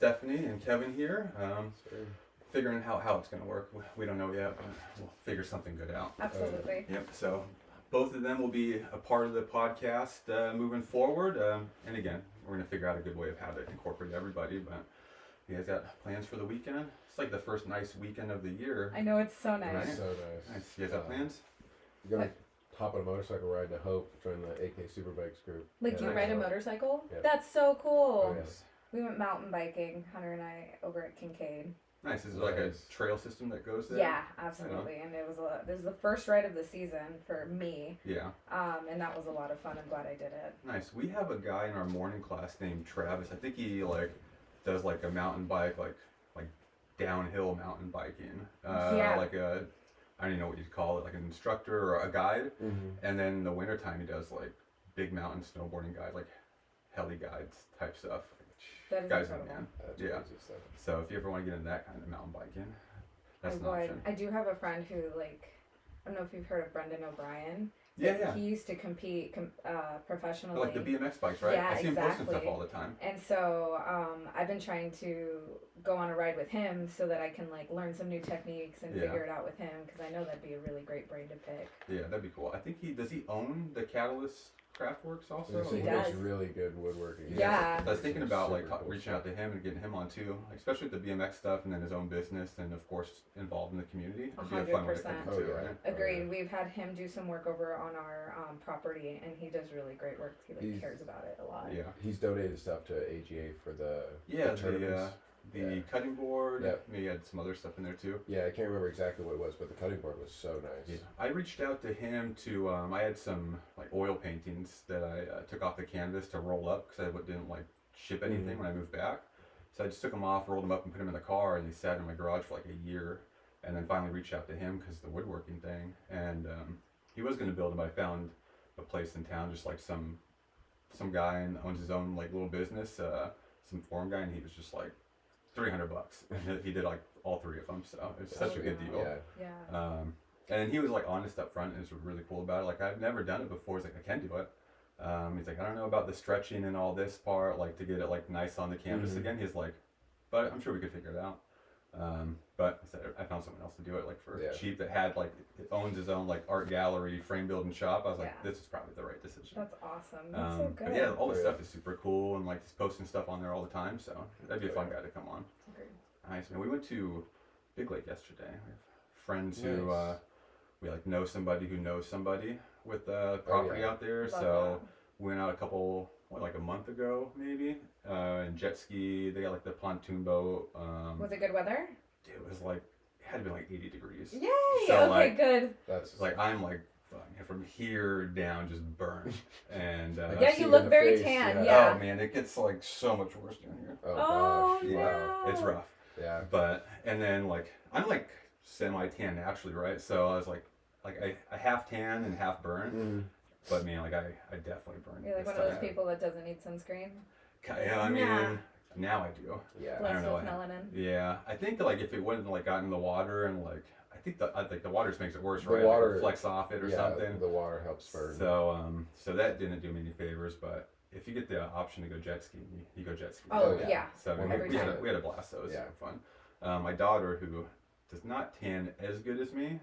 Stephanie and Kevin here. Figuring how it's going to work. We don't know yet, but we'll figure something good out. Absolutely. Yep. So both of them will be a part of the podcast moving forward. And again, we're going to figure out a good way of how to incorporate everybody. But you guys got plans for the weekend? It's like the first nice weekend of the year. I know, it's so nice. Right? So nice. Nice. You guys have plans? You're going to hop on a motorcycle ride to Hope, join the AK Superbikes group. Like, you ride a motorcycle? Yeah. That's so cool. Oh, yes. We went mountain biking, Hunter and I, over at Kincaid. Nice. Is it like a trail system that goes there? Yeah, absolutely. And this was the first ride of the season for me. Yeah. And that was a lot of fun. I'm glad I did it. Nice. We have a guy in our morning class named Travis. I think he does like a mountain bike, like downhill mountain biking. Like a, I don't even know what you'd call it, like an instructor or a guide. Mm-hmm. And then in the wintertime he does like big mountain snowboarding guide, like heli guides type stuff. That is Guys, incredible. man. That's Yeah. crazy stuff. So if you ever want to get into that kind of mountain biking, that's an option. I do have a friend who, like, I don't know if you've heard of Brendan O'Brien. Yeah. He used to compete professionally. Like the BMX bikes, right? Yeah, I see him posting exactly. stuff all the time. And so I've been trying to go on a ride with him so that I can like learn some new techniques and figure it out with him, because I know that'd be a really great brain to pick. Yeah, that'd be cool. I think does he own the Catalyst Craftworks also? So he does. makes really good woodworking. Yeah. I was thinking about like Super cool reaching out to him and getting him on too, especially with the BMX stuff, and then his own business, and of course involved in the community. It'd be a fun way to 100%. come Oh, too, yeah. right? Agreed. yeah. We've had him do some work over on our property, and he does really great work. He cares about it a lot. Yeah. He's donated stuff to AGA for the tournaments. The cutting board. Yep. Maybe he had some other stuff in there too. Yeah, I can't remember exactly what it was, but the cutting board was so nice. Yeah. I reached out to him to. I had some like oil paintings that I took off the canvas to roll up because I didn't like ship anything when I moved back. So I just took them off, rolled them up, and put them in the car, and they sat in my garage for like a year. And then finally reached out to him because the woodworking thing, and he was going to build them. But I found a place in town, just like some guy and owns his own like little business, some forum guy, and he was just like $300, and he did like all three of them. So it was such a good deal. Yeah. And he was like honest up front, and was really cool about it. Like, I've never done it before. He's like, I can do it. He's like, I don't know about the stretching and all this part, like to get it like nice on the canvas again. He's like, but I'm sure we could figure it out. But I found someone else to do it like for cheap that had like, it owns his own like art gallery, frame building shop. I was like, this is probably the right decision. That's awesome. That's so good. But yeah, all the stuff is super cool, and like he's posting stuff on there all the time. So that'd be a fun guy to come on. Agreed. Nice, man. We went to Big Lake yesterday. We have friends who we like know somebody who knows somebody with property out there. Love so we went out like a month ago maybe, and jet ski. They got like the pontoon boat. Was it good weather? Dude, it was like, it had to be like 80 degrees. Yay! So, okay, like, good. That's like, I'm like, from here down just burnt. And yeah, you look very tan. Yeah. Oh man, it gets like so much worse down here. Oh, gosh. no. Wow. It's rough. Yeah. But and then like I'm like semi-tan naturally, right? So I was like I half tan and half burn. But man, like I definitely burned. You're like one of those people that doesn't need sunscreen. Yeah, I mean, now I do. Yeah. I don't Blessed know. with melanin. Yeah, I think like if it wouldn't like gotten in the water and like I think the water just makes it worse, The right? water- like it flex off it or Yeah, something. the water helps burn. So that didn't do me any favors, but if you get the option to go jet skiing, you go jet skiing. Oh, yeah. yeah. So I mean, Every we time. had a blast. So it was Yeah. super fun. My daughter, who does not tan as good as me,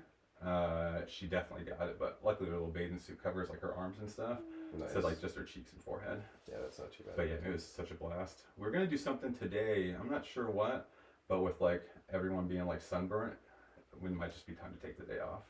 she definitely got it. But luckily, her little bathing suit covers like her arms and stuff. Nice. So like just her cheeks and forehead. Yeah, that's not too bad. But yeah, it was such a blast. We're gonna do something today. I'm not sure what, but with like everyone being like sunburnt, it might just be time to take the day off.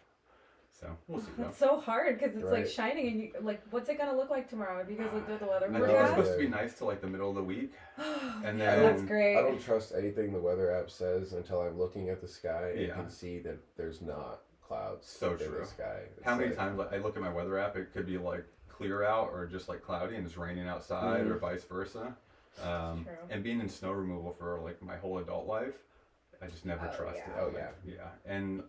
So we'll see. That's so hard because it's like Right. shining, and you like, what's it gonna look like tomorrow? Have you guys looked at the weather I think it's forecast? supposed to be nice till like the middle of the week, and I then That's great. I don't trust anything the weather app says until I'm looking at the sky and Yeah. can see that there's not clouds So in true. the sky. It's how many like- times I look at my weather app, it could be like clear out or just like cloudy and it's raining outside or vice versa. True. And being in snow removal for like my whole adult life, I just never trust it. Oh, Like, yeah. yeah. And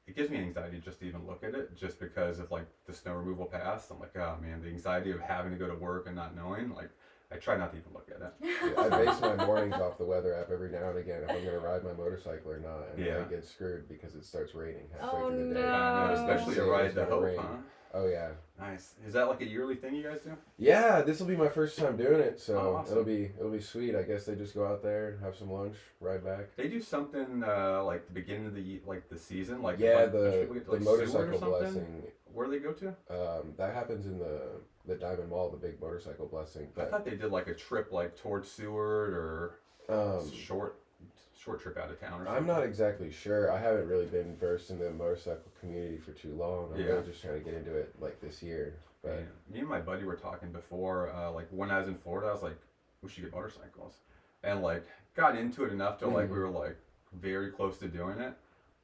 it gives me anxiety just to even look at it, just because of like the snow removal pass. I'm like, oh man, the anxiety of having to go to work and not knowing. Like, I try not to even look at it. Yeah, I base my mornings off the weather app every now and again if I'm going to ride my motorcycle or not, and Yeah. I get screwed because it starts raining halfway Oh, through the day. no. Especially a Say ride it's to gonna Hope, rain. huh? Oh yeah. Nice. Is that like a yearly thing you guys do? Yeah, this will be my first time doing it, so awesome. it'll be sweet. I guess they just go out there, have some lunch, ride back. They do something like the beginning of the season, like Yeah, like, the like motorcycle blessing. Where do they go to? That happens in the Diamond Mall, the big motorcycle blessing. I thought they did like a trip like towards Seward or short trip out of town or something. I'm not exactly sure. I haven't really been versed in the motorcycle community for too long. I'm really just trying to get into it like this year. But me and my buddy were talking before, like when I was in Florida, I was like, we should get motorcycles, and like got into it enough to like we were like very close to doing it,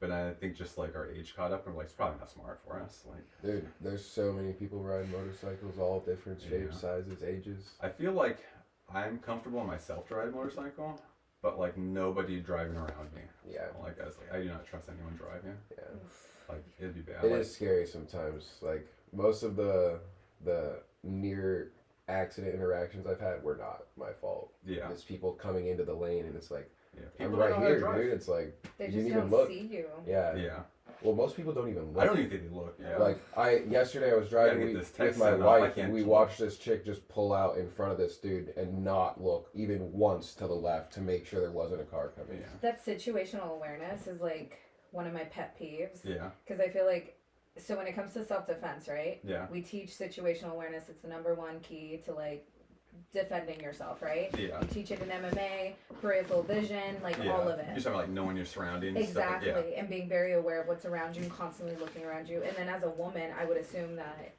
but I think just like our age caught up and we're like it's probably not smart for us. Like, dude, there's so many people riding motorcycles, all different shapes, sizes, ages. I feel like I'm comfortable in my self-drive motorcycle, but like nobody driving around me. Yeah. Like I was like, I do not trust anyone driving. Yeah. Like it'd be bad. It is scary sometimes. Like most of the near accident interactions I've had were not my fault. Yeah. It's people coming into the lane and it's like, I'm people right here, dude. It's like They you just didn't don't even look. see you. Yeah. Yeah. Well, most people don't even look. I don't even think they look. Yeah. Like yesterday I was driving with my wife and we watched this chick just pull out in front of this dude and not look even once to the left to make sure there wasn't a car coming. Yeah. That situational awareness is like one of my pet peeves. Yeah. Because I feel like, so when it comes to self-defense, right? Yeah. We teach situational awareness. It's the number one key to like defending yourself, right? Yeah. You teach it in MMA, peripheral vision, like all of it. You're talking about like knowing your surroundings. Exactly, Stuff like, and being very aware of what's around you and constantly looking around you. And then as a woman, I would assume that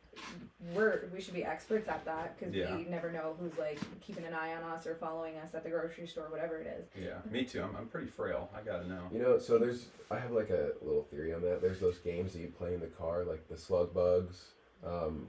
we should be experts at that because we never know who's like keeping an eye on us or following us at the grocery store, whatever it is. Yeah, me too. I'm pretty frail. I gotta know. You know, so I have like a little theory on that. There's those games that you play in the car, like the slug bugs.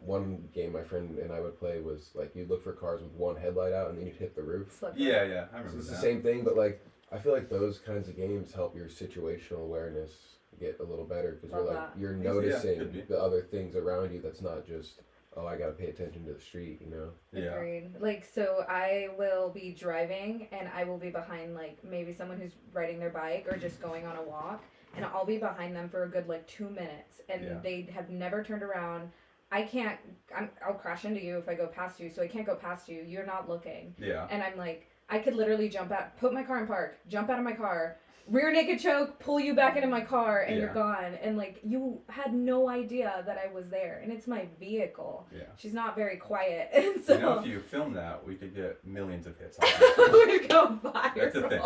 One game my friend and I would play was like you'd look for cars with one headlight out and then you'd hit the roof. Yeah, I remember so it's that. the same thing, but like I feel like those kinds of games help your situational awareness get a little better because you're noticing the other things around you. That's not just I gotta pay attention to the street, you know. Yeah. Agreed. Like, so I will be driving and I will be behind like maybe someone who's riding their bike or just going on a walk, and I'll be behind them for a good like 2 minutes, and they have never turned around. I'll crash into you if I go past you, so I can't go past you. You're not looking. Yeah. And I'm like, I could literally put my car in park, jump out of my car, rear naked choke, pull you back into my car, and you're gone. And like, you had no idea that I was there, and it's my vehicle. Yeah. She's not very quiet, and so. You know, if you film that, we could get millions of hits. We'd go viral. That's the thing.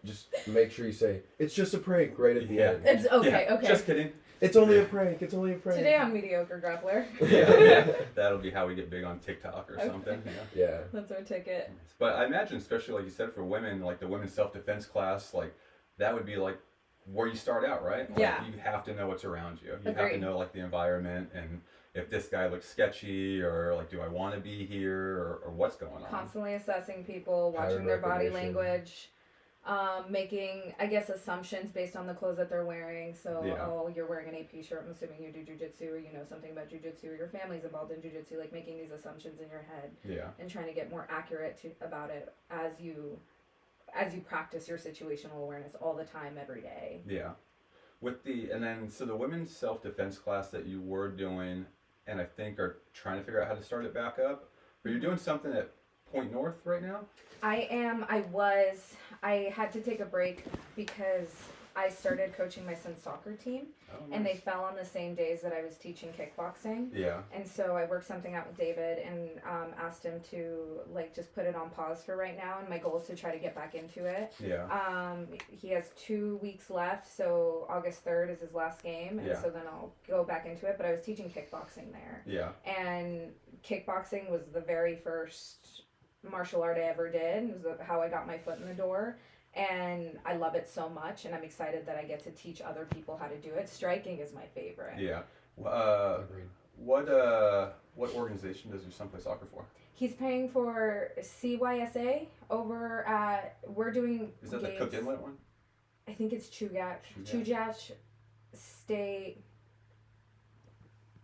Just make sure you say it's just a prank right at the end. It's okay. Just kidding. It's only a prank. It's only a prank. Today I'm mediocre grappler. Yeah. That'll be how we get big on TikTok or something. Yeah. That's our ticket. But I imagine, especially like you said, for women, like the women's self-defense class, like that would be like where you start out, right? Like, yeah. You have to know what's around you. You Agreed. have to know like the environment and if this guy looks sketchy or like, do I want to be here or what's going on? Constantly assessing people, watching their body language. Making, I guess, assumptions based on the clothes that they're wearing. So, you're wearing an AP shirt, I'm assuming you do jujitsu, or you know something about jujitsu, or your family's involved in jujitsu, like making these assumptions in your head. Yeah. And trying to get more accurate about it as you practice your situational awareness all the time, every day. Yeah. So the women's self-defense class that you were doing, and I think are trying to figure out how to start it back up, but you're doing something at Point North right now? I had to take a break because I started coaching my son's soccer team, and they fell on the same days that I was teaching kickboxing. Yeah. And so I worked something out with David and asked him to like just put it on pause for right now, and my goal is to try to get back into it. Yeah. He has 2 weeks left, so August 3rd is his last game, and so then I'll go back into it. But I was teaching kickboxing there. Yeah. And kickboxing was the very first martial art I ever did. It was how I got my foot in the door, and I love it so much, and I'm excited that I get to teach other people how to do it. Striking is my favorite. Yeah. What organization does your son play soccer for? He's paying for CYSA over at, we're doing Is that the Cook Inlet one? I think it's Chugach State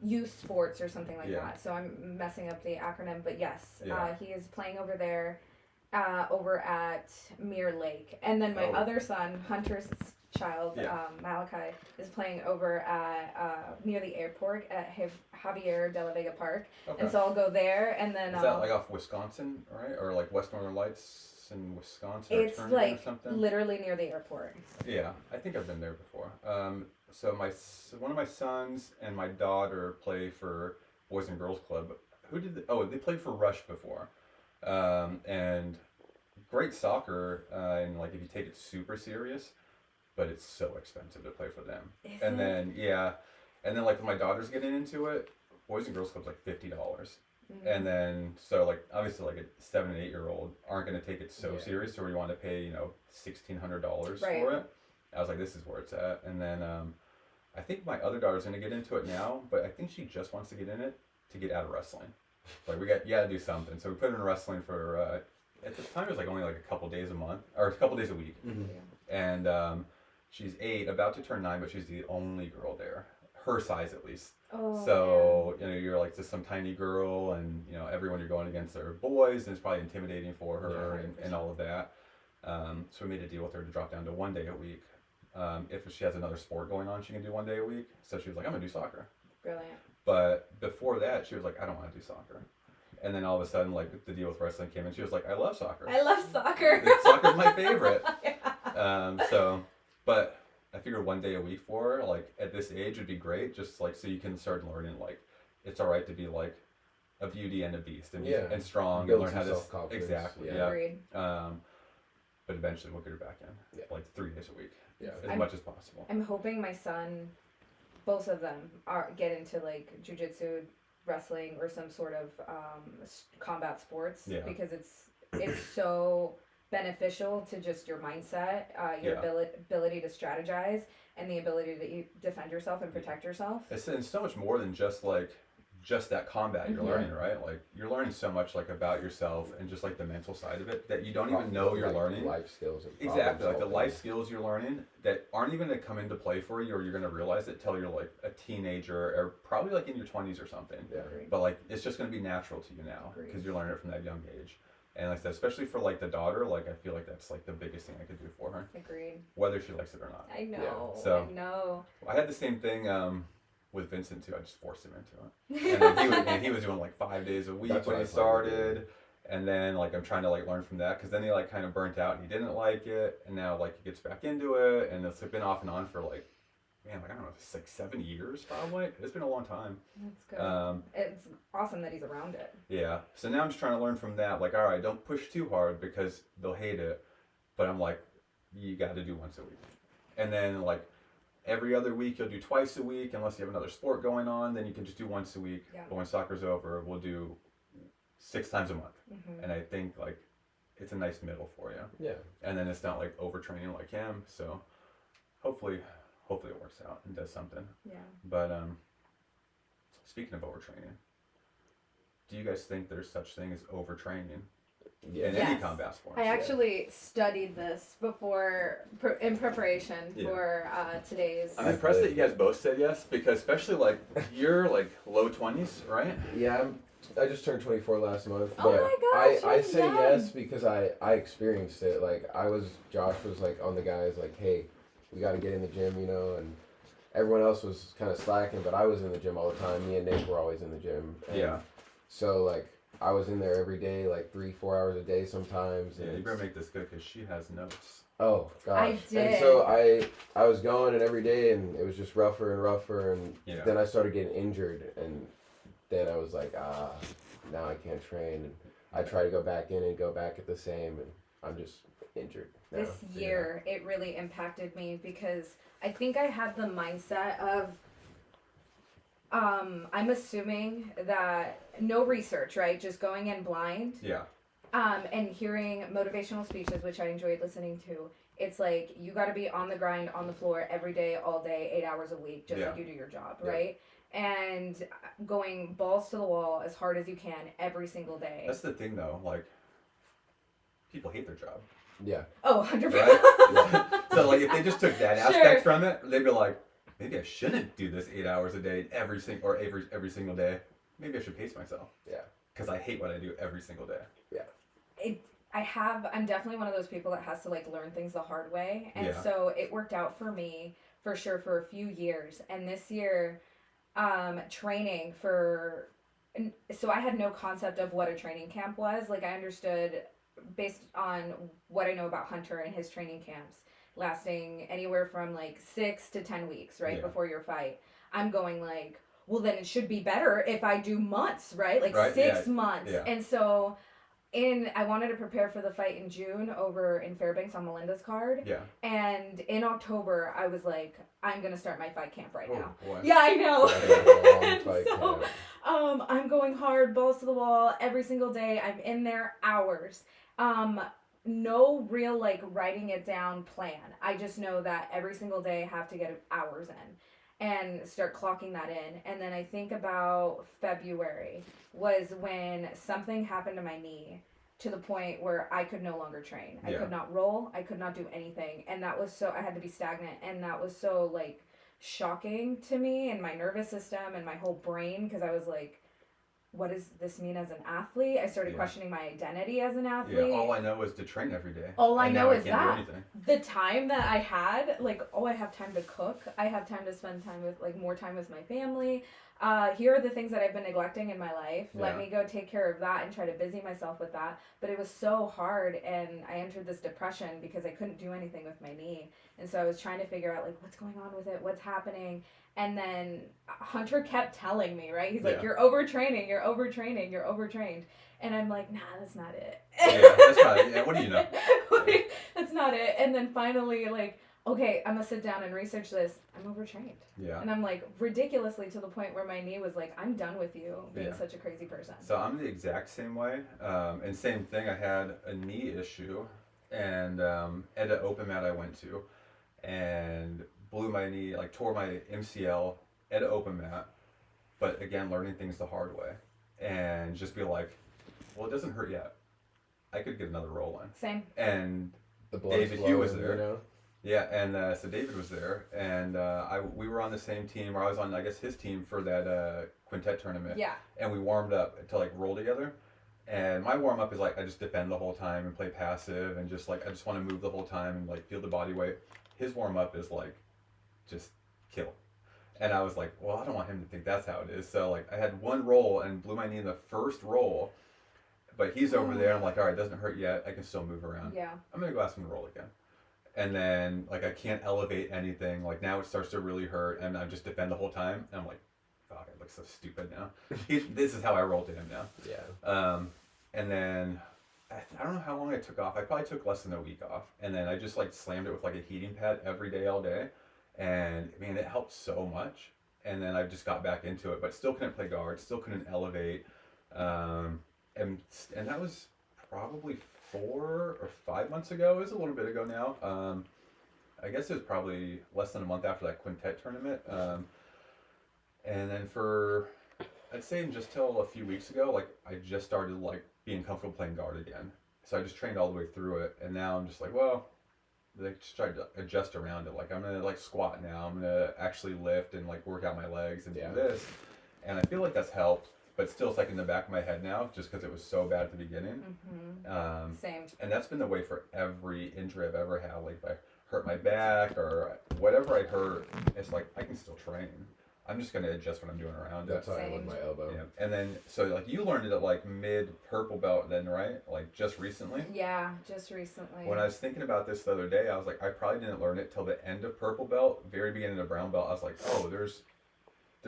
Youth Sports or something like that. So I'm messing up the acronym, but yes, he is playing over there, over at Mirror Lake. And then my other son, Hunter's child, Malachi, is playing over at near the airport at Javier de la Vega Park. Okay. And so I'll go there, and then... Is that like off Wisconsin, right? Or like West Northern Lights in Wisconsin? It's like literally near the airport. Yeah, I think I've been there before. So one of my sons and my daughter play for Boys and Girls Club. They played for Rush before. And great soccer, and like if you take it super serious, but it's so expensive to play for them. And then like when my daughter's getting into it, Boys and Girls Club's like $50. Mm-hmm. And then so like obviously like a 7 and 8 year old aren't going to take it so serious, or you want to pay $1,600 for it. I was like, this is where it's at. And then I think my other daughter's going to get into it now, but I think she just wants to get in it to get out of wrestling. Like you got to do something. So we put her in wrestling for at the time it was like only like a couple days a month or a couple days a week. Mm-hmm. And she's 8, about to turn 9, but she's the only girl there, her size at least. Oh, so you're like just some tiny girl, and everyone you're going against are boys, and it's probably intimidating for her and all of that. So we made a deal with her to drop down to 1 day a week. If she has another sport going on, she can do 1 day a week. So she was like, I'm gonna do soccer. Brilliant. But before that, she was like, I don't want to do soccer. And then all of a sudden, like the deal with wrestling came in. She was like, I love soccer. I love soccer. Soccer's my favorite. But I figured 1 day a week for her, like at this age, would be great. Just like so you can start learning like it's all right to be like a beauty and a beast and strong and learn how to exactly. Yeah. Agreed. But eventually we'll get her back in like 3 days a week. Yeah. As much as possible. I'm hoping my son, both of them, get into like jiu-jitsu, wrestling, or some sort of combat sports because it's so beneficial to just your mindset, your ability to strategize, and the ability to defend yourself and protect yourself. It's so much more than just that combat you're learning, right? Like you're learning so much like about yourself and just like the mental side of it that you don't even know you're learning. Life skills. Exactly, like the life skills you're learning that aren't even going to come into play for you, or you're going to realize it till you're like a teenager or probably like in your 20s or something. Yeah. But like it's just going to be natural to you now because you're learning it from that young age. And like I said, especially for like the daughter, like I feel like that's like the biggest thing I could do for her. Agreed. Whether she likes it or not. I know. Yeah. So I know. I had the same thing with Vincent too. I just forced him into it. And then he was doing like 5 days a week when he started. And then like I'm trying to like learn from that because then he like kind of burnt out and he didn't like it. And now like he gets back into it, and it's been off and on for like, man, like I don't know, it's like 7 years probably. It's been a long time. That's good. It's awesome that he's around it. Yeah. So now I'm just trying to learn from that. Like, all right, don't push too hard because they'll hate it. But I'm like, you got to do once a week. And then like every other week you'll do twice a week unless you have another sport going on. Then you can just do once a week. Yeah. But when soccer's over, we'll do 6 times a month. Mm-hmm. And I think like it's a nice middle for you. Yeah. And then it's not like overtraining like him. So hopefully it works out and does something. Yeah. But speaking of overtraining, do you guys think there's such thing as overtraining in any combat sport? I actually studied this before in preparation for today's. I'm impressed that you guys both said yes, because especially like you're like low 20s, right? Yeah, I just turned 24 last month. Oh my gosh! I say yes because I experienced it. Like Josh was like on the guys like, hey, we got to get in the gym, and everyone else was kind of slacking, but I was in the gym all the time. Me and Nick were always in the gym. And so like I was in there every day, like 3-4 hours a day sometimes. Yeah, you better make this good because she has notes. Oh gosh! I did. And so I was going and every day, and it was just rougher and rougher, and then I started getting injured, and then I was like, now I can't train, and I try to go back in and go back at the same, and I'm just injured now. This year, it really impacted me because I think I had the mindset of, I'm assuming that no research, right? Just going in blind. Yeah. And hearing motivational speeches, which I enjoyed listening to. It's like, you got to be on the grind, on the floor, every day, all day, 8 hours a week, just like you do your job, right? And going balls to the wall as hard as you can every single day. That's the thing, though. Like, people hate their job. Yeah. Oh, 100%. Right? So, like, if they just took that aspect from it, they'd be like, maybe I shouldn't do this 8 hours a day every single day. Maybe I should pace myself. Yeah. Because I hate what I do every single day. Yeah. I'm definitely one of those people that has to like learn things the hard way. And so it worked out for me for sure for a few years. And this year, training for, so I had no concept of what a training camp was. Like I understood based on what I know about Hunter and his training camps lasting anywhere from like 6 to 10 weeks, right? Before your fight. I'm going like, well, then it should be better if I do months, right? Like 6 months. Yeah. And so I wanted to prepare for the fight in June over in Fairbanks on Melinda's card. Yeah. And in October, I was like, I'm going to start my fight camp right now. Boy. Yeah, I know. So I'm going hard, balls to the wall every single day. I'm in there hours. No real like writing it down plan. I just know that every single day I have to get hours in and start clocking that in. And then I think about February was when something happened to my knee to the point where I could no longer train. I could not roll. I could not do anything. And that was so, I had to be stagnant. And that was so like shocking to me and my nervous system and my whole brain, because I was like, what does this mean as an athlete? I started questioning my identity as an athlete. Yeah, all I know is to train every day. All I know is that. The time that I had, like, I have time to cook. I have time to spend time with, like, more time with my family. Here are the things that I've been neglecting in my life. Yeah. Let me go take care of that and try to busy myself with that. But it was so hard, and I entered this depression because I couldn't do anything with my knee. And so I was trying to figure out, like, what's going on with it? What's happening? And then Hunter kept telling me, right? He's like, you're overtraining, you're overtraining, you're overtrained. And I'm like, nah, that's not it. Yeah, that's not it. Yeah, what do you know? That's not it. And then finally, like, okay, I'm going to sit down and research this. I'm overtrained. Yeah. And I'm like, ridiculously to the point where my knee was like, I'm done with you being such a crazy person. So I'm the exact same way. And same thing, I had a knee issue. And at an open mat I went to. And blew my knee, like tore my MCL at an open mat, but again, learning things the hard way, and just be like, well, it doesn't hurt yet. I could get another roll in. Same. And David Hugh was there. You know? Yeah, and so David was there, and we were on the same team, or I was on, I guess, his team for that quintet tournament. Yeah. And we warmed up to like roll together. And my warm up is like I just defend the whole time and play passive, and just like I just want to move the whole time and like feel the body weight. His warm up is like just kill. And I was like, well, I don't want him to think that's how it is. So like I had one roll and blew my knee in the first roll, but he's over there. I'm like, all right, it doesn't hurt yet. I can still move around. Yeah. I'm going to go ask him to roll again. And then like I can't elevate anything. Like now it starts to really hurt, and I just defend the whole time. And I'm like, fuck, I look so stupid now. This is how I roll to him now. Yeah. And then I don't know how long I took off. I probably took less than a week off. And then I just like slammed it with like a heating pad every day, all day. And I mean, it helped so much. And then I just got back into it, but still couldn't play guard, still couldn't elevate. And that was probably 4 or 5 months ago. It was a little bit ago now. I guess it was probably less than a month after that quintet tournament. And then I'd say just till a few weeks ago, like I just started like being comfortable playing guard again. So I just trained all the way through it. And now I'm just like, well, like just tried to adjust around it. Like I'm gonna like squat now. I'm gonna actually lift and like work out my legs and do this. And I feel like that's helped, but still it's like in the back of my head now, just because it was so bad at the beginning. Mm-hmm. Same. And that's been the way for every injury I've ever had. Like if I hurt my back or whatever I hurt, it's like I can still train. I'm just gonna adjust what I'm doing around it. That's how I with my elbow. Yeah. And then so like you learned it at like mid purple belt then, right? Like just recently? Yeah, just recently. When I was thinking about this the other day, I was like, I probably didn't learn it till the end of purple belt, very beginning of brown belt. I was like, oh, there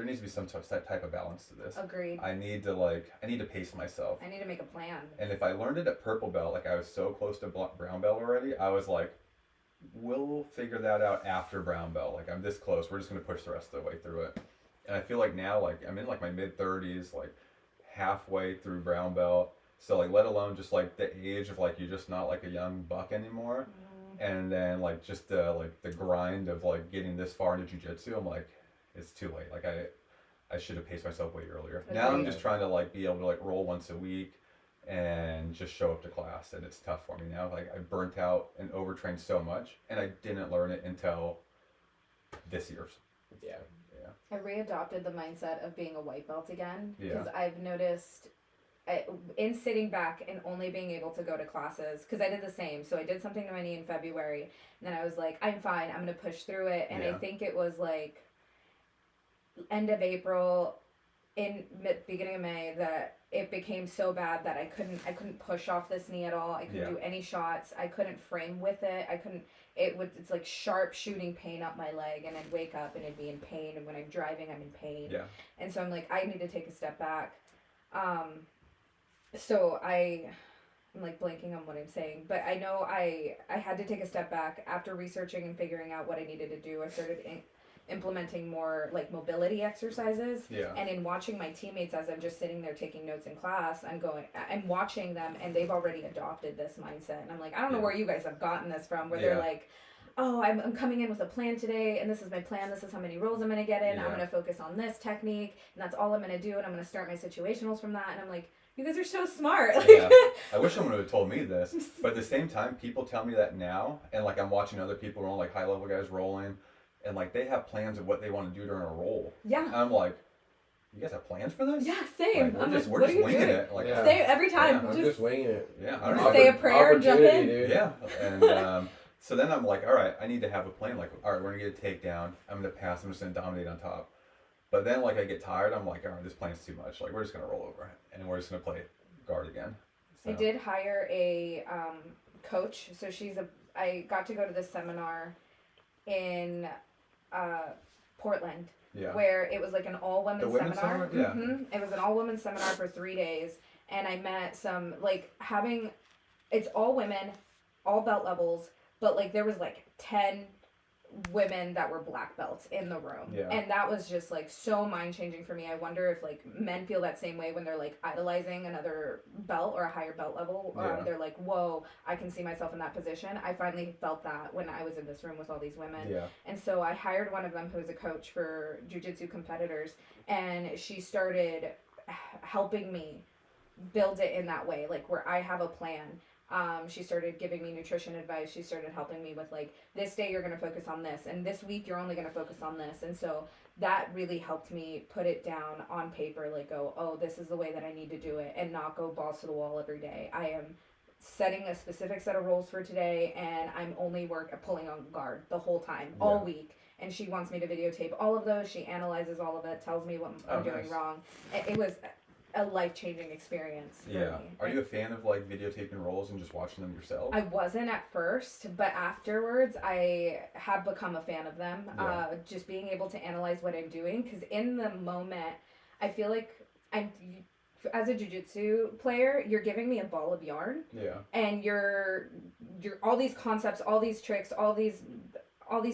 needs to be some type of balance to this. Agreed. I need to pace myself. I need to make a plan. And if I learned it at purple belt, like I was so close to brown belt already, I was like, we'll figure that out after brown belt. Like I'm this close. We're just going to push the rest of the way through it. And I feel like now, like I'm in like my mid 30s, like halfway through brown belt. So like, let alone just like the age of like, you're just not like a young buck anymore. Mm. And then like just the grind of like getting this far into jiu-jitsu, I'm like, it's too late. Like I should have paced myself way earlier. Okay. Now I'm just trying to like be able to like roll once a week and just show up to class. And it's tough for me now. Like I burnt out and overtrained so much, and I didn't learn it until this year's. Yeah. I readopted the mindset of being a white belt again because I've noticed in sitting back and only being able to go to classes, because I did the same. So I did something to my knee in February, and then I was like, I'm fine, I'm gonna push through it. And I think it was like end of April, beginning of May, that it became so bad that I couldn't push off this knee at all. I couldn't do any shots. I couldn't frame with it. It's like sharp shooting pain up my leg, and I'd wake up and it'd be in pain, and when I'm driving I'm in pain. Yeah. And so I'm like, I need to take a step back. So I'm like blanking on what I'm saying, but I know I had to take a step back after researching and figuring out what I needed to do. I started implementing more like mobility exercises. Yeah. And in watching my teammates as I'm just sitting there taking notes in class, I'm watching them, and they've already adopted this mindset. And I'm like, I don't know where you guys have gotten this from, where they're like, oh, I'm coming in with a plan today, and this is my plan, this is how many rolls I'm going to get in, I'm going to focus on this technique, and that's all I'm going to do, and I'm going to start my situationals from that. And I'm like, you guys are so smart. Yeah. I wish someone would have told me this, but at the same time, people tell me that now, and like I'm watching other people roll, like high-level guys rolling, and like they have plans of what they want to do during a roll. Yeah. And I'm like, you guys have plans for this? Yeah, same. Like, we're just winging it. Like, same every time. Yeah, I'm just winging it. Yeah. I don't know. Say a prayer and jump in. Dude. Yeah. And so then I'm like, all right, I need to have a plan. Like, all right, we're going to get a takedown. I'm going to pass. I'm just going to dominate on top. But then, like, I get tired. I'm like, all right, this plan's too much. Like, we're just going to roll over. And we're just going to play guard again. So. I did hire a coach. So I got to go to this seminar in Portland. Yeah. Where it was like an all-women seminar. Yeah. Mm-hmm. It was an all-women seminar for 3 days. And I met some, like, it's all women, all belt levels, but like there was like 10 women that were black belts in the room. Yeah. And that was just like so mind-changing for me. I wonder if like men feel that same way when they're like idolizing another belt or a higher belt level. They're like, whoa, I can see myself in that position. I finally felt that when I was in this room with all these women. Yeah. And so I hired one of them who was a coach for jiu-jitsu competitors, and she started helping me build it in that way, like where I have a plan. She started giving me nutrition advice. She started helping me with like, this day you're going to focus on this, and this week you're only going to focus on this. And so that really helped me put it down on paper, like go, oh, this is the way that I need to do it, and not go balls to the wall every day. I am setting a specific set of rolls for today, and I'm only pulling on guard the whole time, all week. And she wants me to videotape all of those. She analyzes all of it, tells me what I'm doing wrong. It was a life-changing experience for me. Are you a fan of like videotaping rolls and just watching them yourself? I wasn't at first, but afterwards I have become a fan of them. Yeah. Just being able to analyze what I'm doing, because in the moment I feel like as a jiu-jitsu player, you're giving me a ball of yarn. Yeah. And you're all these concepts, all these tricks, all these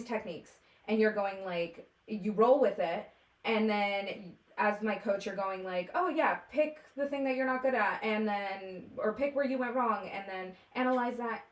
techniques, and you're going like, you roll with it, and then as my coach, you're going like, oh yeah, pick the thing that you're not good at, and then, or pick where you went wrong, and then analyze that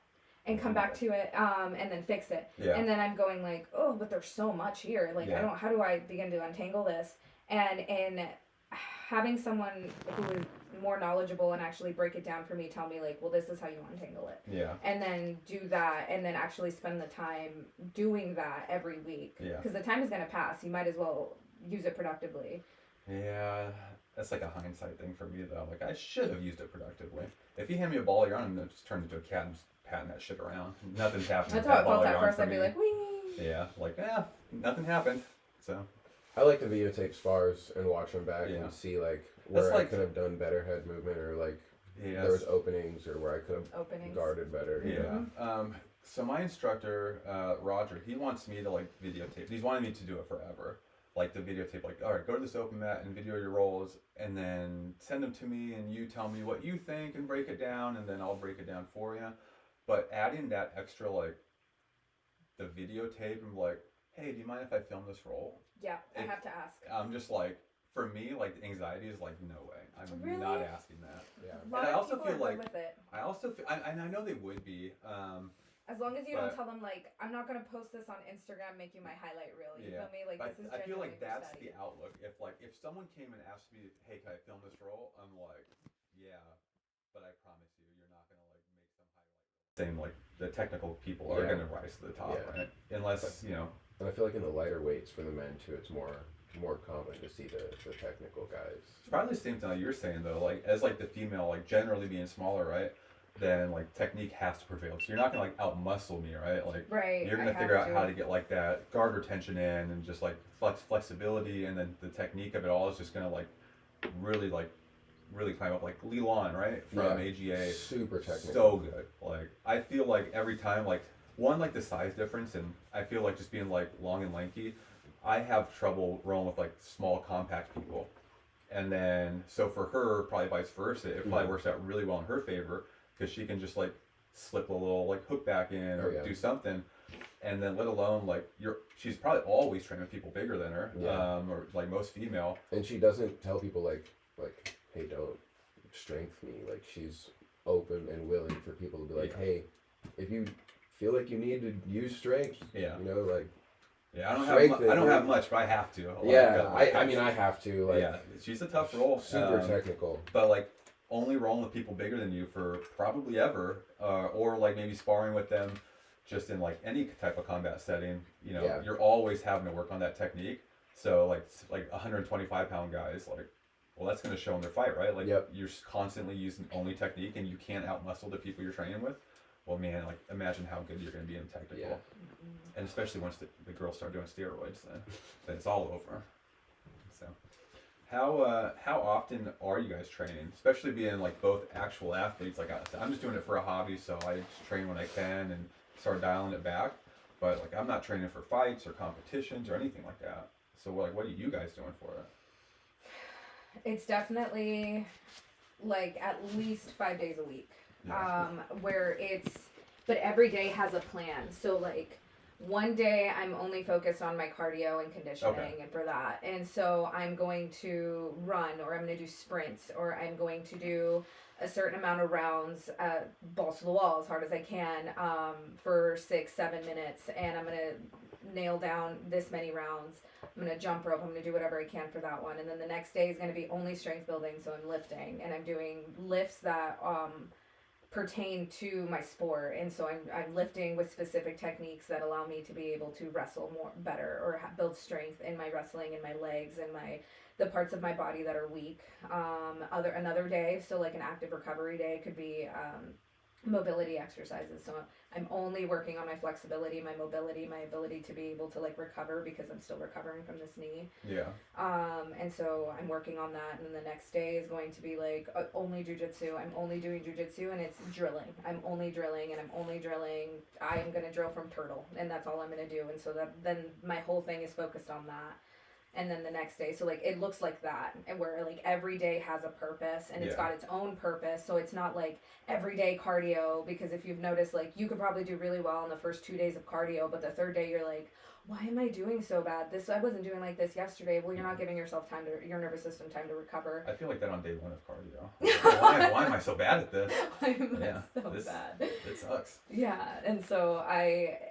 and come back to it, and then fix it. Yeah. And then I'm going like, oh, but there's so much here. Like, how do I begin to untangle this? And in having someone who is more knowledgeable and actually break it down for me, tell me like, well, this is how you untangle it. Yeah. And then do that, and then actually spend the time doing that every week. Yeah. Because the time is going to pass. You might as well use it productively. Yeah, that's like a hindsight thing for me though. Like, I should have used it productively. If you hand me a ball of yarn, I'm gonna just turn into a cat and just patting that shit around. Nothing's happening. That's how it felt at first. I'd be like, wee. Yeah, like, nothing happened. So I like to videotape spars and watch them back and see like where I could have done better head movement, or like there was openings, or where I could have guarded better. Yeah. So my instructor, Roger, he wants me to like videotape. He's wanted me to do it forever. Like the videotape, like, all right, go to this open mat and video your rolls, and then send them to me, and you tell me what you think and break it down, and then I'll break it down for you. But adding that extra, like, the videotape, and like, hey, do you mind if I film this roll? Yeah, I have to ask. I'm just like, for me, like, anxiety is like, no way. I'm really? Not asking that. Yeah. And I also feel like, and I know they would be. As long as you don't tell them, like, I'm not going to post this on Instagram, make you my highlight reel. You feel me? Like, but this is I feel like that's the outlook. If someone came and asked me, hey, can I film this roll? I'm like, yeah, but I promise you, you're not going to, like, make some highlight. Same, like, the technical people are going to rise to the top, right? Unless, you know. And I feel like in the lighter weights for the men, too, it's more more common to see the technical guys. It's probably the same thing like you're saying though. Like as like the female, like generally being smaller, right? Then like technique has to prevail. So you're not gonna like out muscle me, right? Like you're gonna figure out how to get like that guard retention in and just like flexibility, and then the technique of it all is just gonna like really climb up. Like Leland, right, from AGA, super technical, so good. Like I feel like every time, like one, like the size difference, and I feel like just being like long and lanky, I have trouble rolling with like small compact people. And then so for her, probably vice versa, it probably works out really well in her favor, because she can just like slip a little like hook back in or do something, and then let alone like she's probably always training with people bigger than her, or like most female. And she doesn't tell people like hey, don't strength me. Like she's open and willing for people to be like, hey, if you feel like you need to use strength, you know, like. Yeah, I don't have much, but I have to. I mean, I have to. Like, yeah, she's a tough role. Super technical. But like only rolling with people bigger than you for probably ever, or like maybe sparring with them, just in like any type of combat setting. You know, you're always having to work on that technique. So like 125-pound guys, like, well, that's going to show in their fight, right? Like you're constantly using only technique, and you can't outmuscle the people you're training with. Well, man, like imagine how good you're going to be in technical. Yeah. And especially once the girls start doing steroids, then it's all over. So, how often are you guys training? Especially being like both actual athletes. Like I'm just doing it for a hobby, so I just train when I can and start dialing it back. But like I'm not training for fights or competitions or anything like that. So like, what are you guys doing for it? It's definitely like at least 5 days a week. Where but every day has a plan. So like one day I'm only focused on my cardio and conditioning and for that. And so I'm going to run, or I'm going to do sprints, or I'm going to do a certain amount of rounds, balls to the wall as hard as I can, for 6-7 minutes. And I'm going to nail down this many rounds. I'm going to jump rope. I'm going to do whatever I can for that one. And then the next day is going to be only strength building. So I'm lifting, and I'm doing lifts that, pertain to my sport, and so I'm lifting with specific techniques that allow me to be able to wrestle better, or build strength in my wrestling and my legs and the parts of my body that are weak. Another day, so like an active recovery day, could be mobility exercises. So I'm only working on my flexibility, my mobility, my ability to be able to like recover, because I'm still recovering from this knee. Yeah. And so I'm working on that, and then the next day is going to be like only jujitsu. I'm only doing jujitsu, and it's drilling. I'm only drilling, and I'm only drilling. I'm gonna drill from turtle, and that's all I'm gonna do. And so then my whole thing is focused on that. And then the next day, so like it looks like that, and where like every day has a purpose, and it's got its own purpose. So it's not like everyday cardio, because if you've noticed, like you could probably do really well in the first 2 days of cardio, but the third day you're like, why am I doing so bad? I wasn't doing like this yesterday. Well, you're not giving yourself your nervous system time to recover. I feel like that on day one of cardio. Why am I so bad at this? Why am I so bad? It sucks. Yeah, and so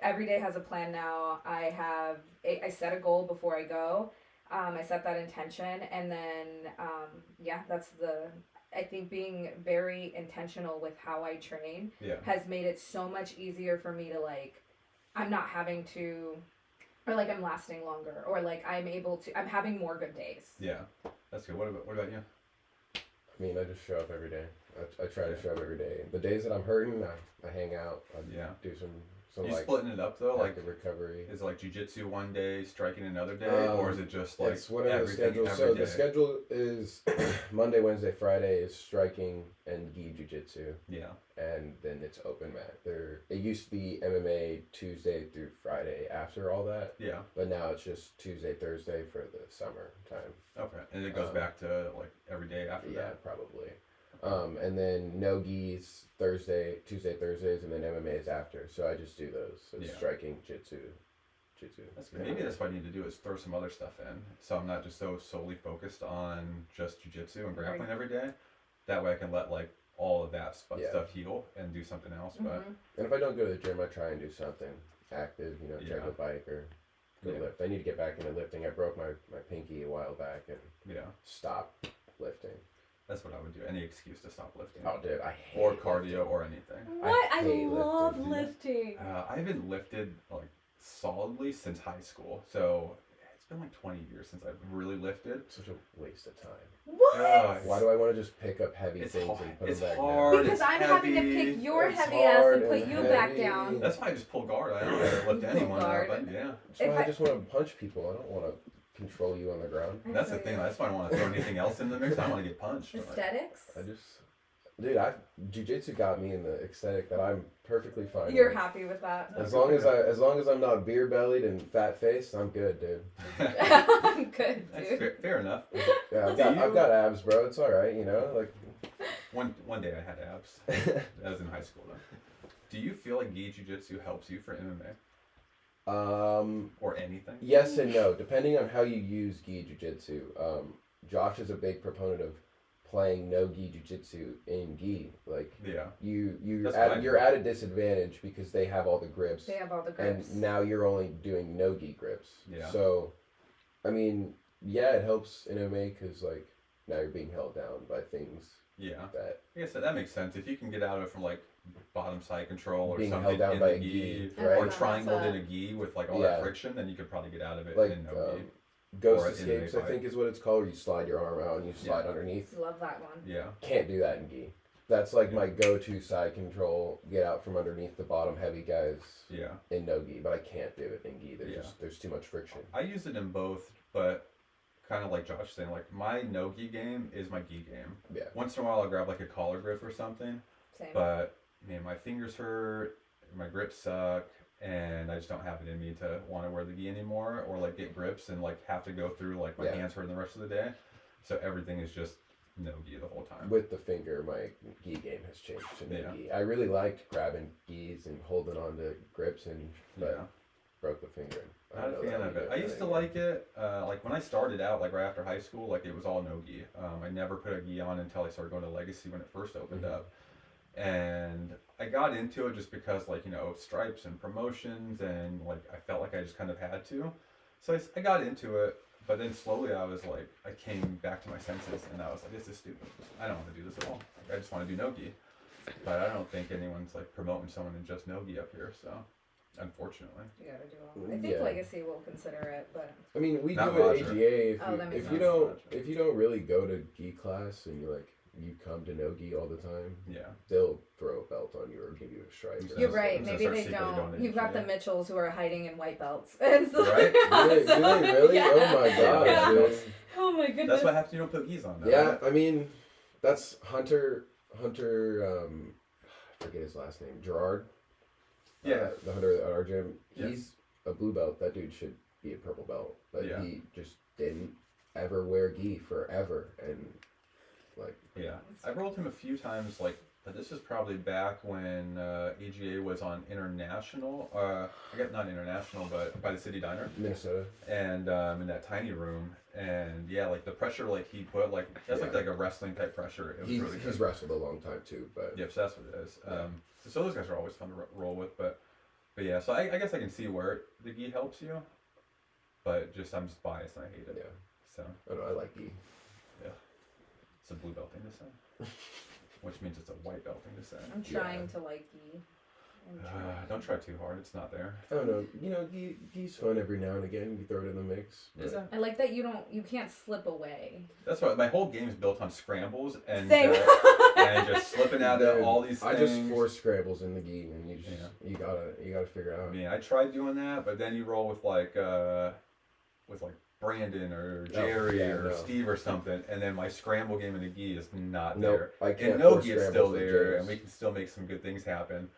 every day has a plan now. I set a goal before I go. I set that intention, and then, I think being very intentional with how I train has made it so much easier for me to, like, I'm not having to, or, like, I'm lasting longer, or, like, I'm having more good days. Yeah, that's good. What about you? I mean, I just show up every day. I try to show up every day. The days that I'm hurting, I hang out. I do some you like splitting it up though, like recovery. Is it like jujitsu one day, striking another day, or is it just like it's whatever the schedule? So the schedule is Monday, Wednesday, Friday is striking and gi jujitsu. Yeah. And then it's open mat. It used to be MMA Tuesday through Friday after all that. Yeah. But now it's just Tuesday, Thursday for the summer time. Okay. And it goes back to like every day after that. Yeah, probably. And then no gis Tuesday, Thursdays, and then MMA is after. So I just do those. So striking, jitsu. That's good. Maybe that's what I need to do is throw some other stuff in, so I'm not just so solely focused on just jiu-jitsu and grappling every day. That way I can let like all of that stuff heal and do something else. Mm-hmm. But and if I don't go to the gym, I try and do something active. Check the bike or go lift. I need to get back into lifting. I broke my pinky a while back and stopped lifting. That's what I would do. Any excuse to stop lifting. Oh, dude, I hate or cardio lifting. Or anything. What? I love lifting. I haven't lifted like solidly since high school, so it's been like 20 years since I've really lifted. Such a waste of time. What? Why do I want to just pick up heavy things and put them back down? Because I'm having to pick your heavy ass and put you back down. That's why I just pull guard. I don't want to lift anyone up. Yeah. That's why I just want to punch people. I don't want to control you on the ground. That's the thing. That's why I don't want to throw anything else in the mix. I don't want to get punched. Aesthetics? Dude, jiu-jitsu got me in the aesthetic that I'm perfectly fine. You're happy with that? As long as I'm not beer bellied and fat faced, I'm good, dude. I'm good, dude. That's fair enough. Yeah, I've got abs, bro. It's all right, you know. Like one day I had abs. That was in high school though. Do you feel like gi jiu-jitsu helps you for MMA? Or anything? Yes and no, depending on how you use gi jiu-jitsu. Josh is a big proponent of playing no gi jiu-jitsu in gi. Like you're at a disadvantage because they have all the grips. They have all the grips. And now you're only doing no gi grips. Yeah. So, I mean, yeah, it helps in MMA because like now you're being held down by things. Yeah. That I guess that makes sense. If you can get out of it from like bottom side control or being something held down in by the a gi, right? Or right? triangled in a gi with like all that friction, then you could probably get out of it like, in no gi. Ghost escapes, I think is what it's called, where you slide your arm out and you slide underneath. Love that one. Yeah. Can't do that in gi. That's like my go-to side control, get out from underneath the bottom heavy guys in no gi, but I can't do it in gi. There's too much friction. I use it in both, but kind of like Josh saying, like my no gi game is my gi game. Yeah. Once in a while I'll grab like a collar grip or something. Same. But man, my fingers hurt, my grips suck. And I just don't have it in me to want to wear the gi anymore or like get grips and like have to go through like my hands hurting the rest of the day. So everything is just no gi the whole time. With the finger, my gi game has changed to no gi. I really liked grabbing gis and holding on to grips but broke the finger. Not a fan of it. I used to like it. Like when I started out, like right after high school, like it was all no gi. I never put a gi on until I started going to Legacy when it first opened up. And I got into it just because, like, you know, stripes and promotions, and like I felt like I just kind of had to. So I got into it, but then slowly I was like, I came back to my senses, and I was like, this is stupid. I don't want to do this at all. Like, I just want to do no gi. But I don't think anyone's like promoting someone in just no gi up here. So, unfortunately, you gotta do all. I think Legacy will consider it, but I mean, we not do Roger. it AGA. If you don't really go to gi class and you come to no gi all the time, they'll throw a belt on you or give you a stripe. You're right. Maybe they don't. You've got the Mitchells who are hiding in white belts. And so right? Really? Yeah. Oh my god, dude. Oh my goodness. That's what happens. You don't put gis on. Though, yeah, right? I mean, that's Hunter. I forget his last name. Gerard. Yeah. The hunter at our gym. Yeah. He's a blue belt. That dude should be a purple belt. But Yeah. he just didn't ever wear gi forever, and like. Yeah, I rolled him a few times, like, but this is probably back when AGA was on international, I guess not international, but by the City Diner. Minnesota. And in that tiny room, and yeah, like the pressure, like he put, like, that's like a wrestling type pressure. It was really good. He's wrestled a long time too, but. Yeah, so that's what it is. So those guys are always fun to roll with, but yeah, so I guess I can see where the gi helps you, but I'm just biased and I hate it. Yeah. So. I don't know, I like gi. It's a blue belt thing to say, which means it's a white belt thing to say. I'm trying to like gi. Don't try too hard. It's not there. I don't know. You know, gi's fun every now and again. You throw it in the mix. Is that? I like that you can't slip away. That's why my whole game is built on scrambles and and just slipping out of all these things. I just force scrambles in the gi, and you gotta figure it out. I mean, I tried doing that, but then you roll with like Brandon or Jerry or Steve or something, and then my scramble game in the gi is not there. I can't. And no gi is still there, and we can still make some good things happen.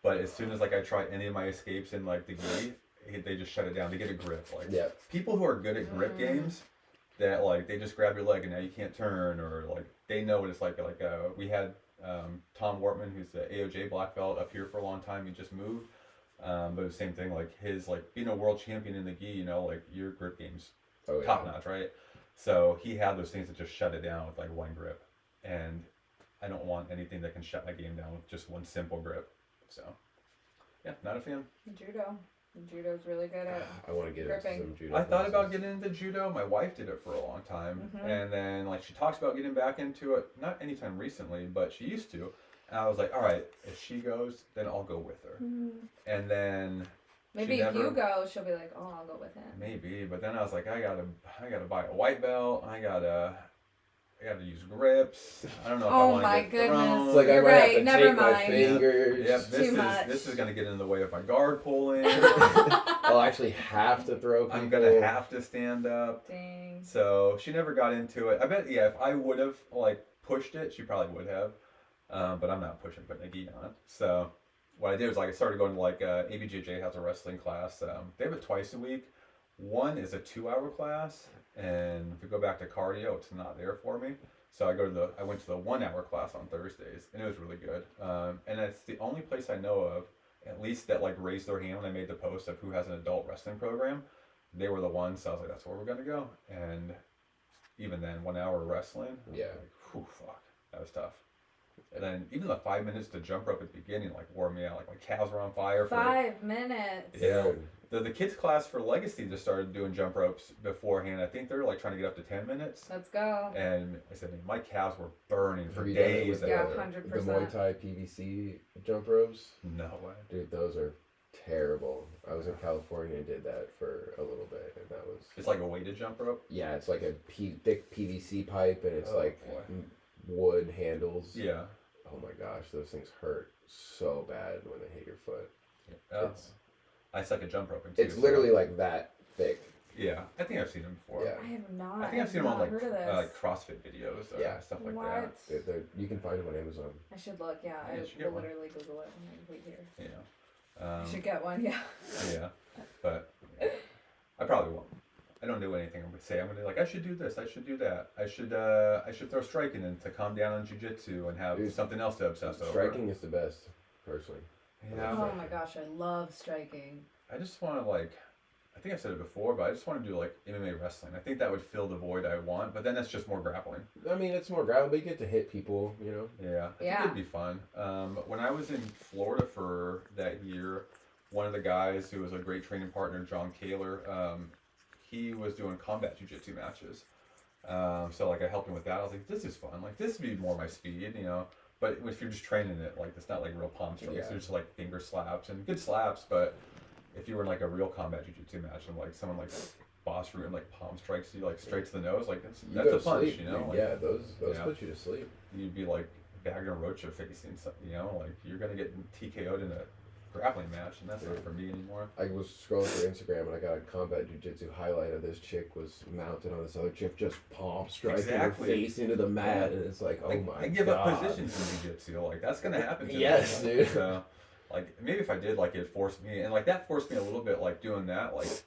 But as soon as like I try any of my escapes in like the gi, they just shut it down. They get a grip. Like people who are good at grip games, that like they just grab your leg and now you can't turn, or like they know what it's like. Like we had Tom Wortman, who's the AOJ black belt up here for a long time. He just moved, but the same thing. Like his like being a world champion in the gi, you know, like your grip game's top notch, right? So he had those things that just shut it down with like one grip, and I don't want anything that can shut my game down with just one simple grip. So yeah, not a fan. Judo's really good at I want to get into some judo. I thought about getting into judo. My wife did it for a long time, and then like she talks about getting back into it. Not anytime recently, but she used to. And I was like, all right, if she goes, then I'll go with her. And then Maybe if you go, she'll be like, oh, I'll go with him. Maybe, but then I was like, I gotta buy a white belt. I gotta use grips. I don't know if I want to get thrown. It's like I might have to take my fingers. Yep, this is gonna get in the way of my guard pulling. I'll actually have to throw people. I'm gonna have to stand up. Dang. So she never got into it. I bet, yeah, if I would have like pushed it, she probably would have. But I'm not putting a gi on. So what I did was like I started going to like ABJJ has a wrestling class. They have it twice a week. One is a 2-hour class, and if we go back to cardio, it's not there for me. So I went to the 1-hour class on Thursdays, and it was really good. And it's the only place I know of, at least that like raised their hand when I made the post of who has an adult wrestling program. They were the ones, so I was like, that's where we're gonna go. And even then, 1 hour of wrestling, yeah, like, whew, fuck, that was tough. And then even the 5 minutes to jump rope at the beginning like wore me out. Like my calves were on fire. 5 minutes. Yeah. The kids class for Legacy just started doing jump ropes beforehand. I think they're like trying to get up to 10 minutes. Let's go. And I said, my calves were burning for days. Yeah, 100%. The Muay Thai PVC jump ropes. No way. Dude, those are terrible. I was in California and did that for a little bit, and that was... It's like a weighted jump rope? Yeah, it's like a thick PVC pipe, and it's wood handles. Yeah. Oh my gosh, those things hurt so bad when they hit your foot. Yeah. I suck at jump roping too. It's literally like that thick. Yeah, I think I've seen them before. Yeah. I have not. I think I've seen them on like CrossFit videos or stuff like that. You can find them on Amazon. I should look, yeah. I will literally Google it when I wait here. Yeah. I should get one, yeah. Yeah, but I probably won't. I don't do anything. I'm gonna be like, I should do this, I should do that. I should throw striking in to calm down on jiu-jitsu and have something else to obsess over. Striking is the best, personally. Yeah. Oh my gosh, I love striking. I just want to I think I've said it before, but I just want to do like MMA wrestling. I think that would fill the void I want, but then that's just more grappling. I mean, it's more grappling, but you get to hit people, you know? Yeah. I think it'd be fun. When I was in Florida for that year, one of the guys who was a great training partner, John Kaler, he was doing combat jiu-jitsu matches. So like I helped him with that. I was like, this is fun. Like this would be more my speed, you know? But if you're just training it, like it's not like real palm strikes. Yeah. It's just like finger slaps and good slaps. But if you were in like a real combat jiu-jitsu match and like someone like boss root and like palm strikes you like straight to the nose, like that's a punch, sleep, you know? Like, yeah, those put you to sleep. You'd be like Wagner Rocha facing something, you know? Like you're gonna get TKO'd in a grappling match, and that's not for me anymore. I was scrolling through Instagram and I got a combat jiu-jitsu highlight of this chick was mounted on this other chick, just palm striking her face into the mat, and it's like, oh my god. I give up positions in jiu-jitsu, like that's gonna happen to me. Yes, dude. So, like maybe if I did, like it forced me, and like that forced me a little bit, like doing that, like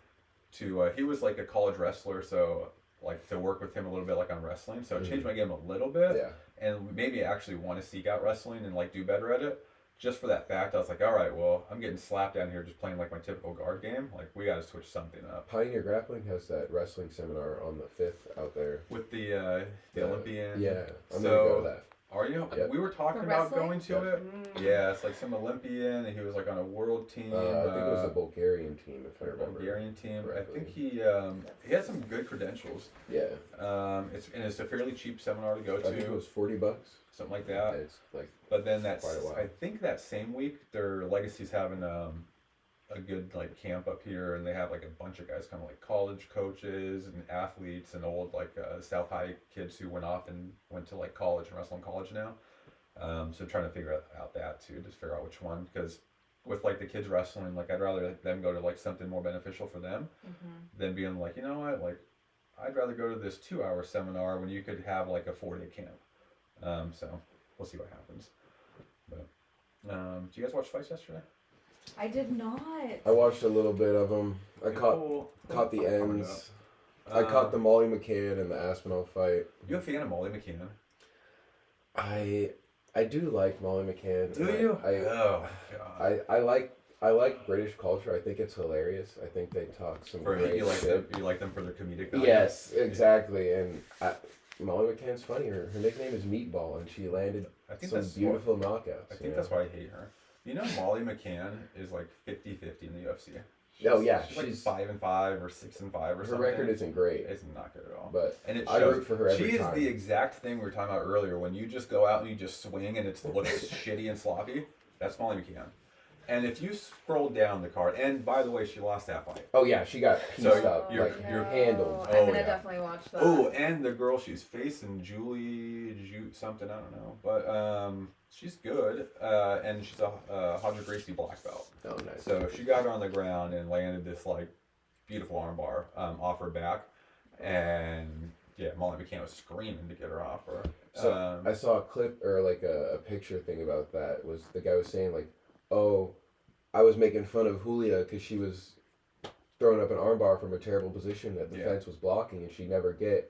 to he was like a college wrestler, so like to work with him a little bit, like on wrestling, so it changed my game a little bit, and maybe I actually want to seek out wrestling and like do better at it. Just for that fact, I was like, all right, well, I'm getting slapped down here just playing like my typical guard game. Like, we got to switch something up. Pioneer Grappling has that wrestling seminar on the 5th out there. With the Olympian. Yeah, I'm going to go to that. Are you? Yep. We were talking about going to it. Yeah, it's like some Olympian, and he was like on a world team. I think it was a Bulgarian team, if I remember. Bulgarian team. Right. I think he has some good credentials. Yeah. It's a fairly cheap seminar to go to. I think it was $40. Something like that. It's like. But then I think that same week their Legacy's having a good like camp up here, and they have like a bunch of guys kind of like college coaches and athletes and old like South High kids who went off and went to like college and wrestle in college now. So trying to figure out that too, just figure out which one, because with like the kids wrestling, like I'd rather them go to like something more beneficial for them than being like, you know what, like I'd rather go to this 2-hour seminar when you could have like a 4-day camp. So we'll see what happens. But did you guys watch fights yesterday? I did not. I watched a little bit of them. I caught the ends. I caught the Molly McCann and the Aspinall fight. You a fan of Molly McCann? I do like Molly McCann. Do you? Oh God. I like British culture. I think it's hilarious. I think they talk some great shit. You like them for their comedic value? Yes, exactly. And Molly McCann's funny. Her nickname is Meatball, and she landed some beautiful knockouts. I think that's why I hate her. You know, Molly McCann is like 50-50 in the UFC. She's like 5-5 or 6-5 or something. Her record isn't great. It's not good at all. But and I root for her every time. She is the exact thing we were talking about earlier. When you just go out and you just swing and it looks shitty and sloppy, that's Molly McCann. And if you scroll down the card, and by the way, she lost that fight. Oh yeah, she got pieced up. You're handled. I'm gonna definitely watch that. Oh, and the girl she's facing, Julie something, I don't know, but she's good, and she's a Hodger Gracie black belt. Oh, nice. So she got her on the ground and landed this like beautiful armbar off her back, and yeah, Molly McCann was screaming to get her off her. So I saw a clip or like a picture thing about that. Was the guy was saying like, oh, I was making fun of Julia because she was throwing up an armbar from a terrible position that the fence was blocking and she'd never get.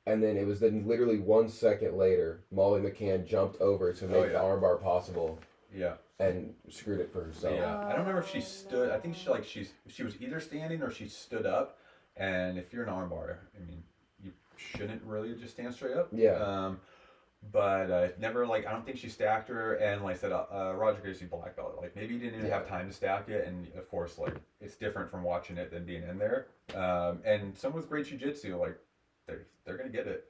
And then it was then literally 1 second later, Molly McCann jumped over to make the armbar possible. Yeah. And screwed it for herself. Yeah. I don't remember if she stood. I think she was either standing or she stood up. And if you're an armbar, I mean, you shouldn't really just stand straight up. Yeah. But never I don't think she stacked her, and like I said, Roger Gracie black belt. Like maybe he didn't even have time to stack it, and of course, like it's different from watching it than being in there. And someone with great jiu-jitsu, like they're gonna get it.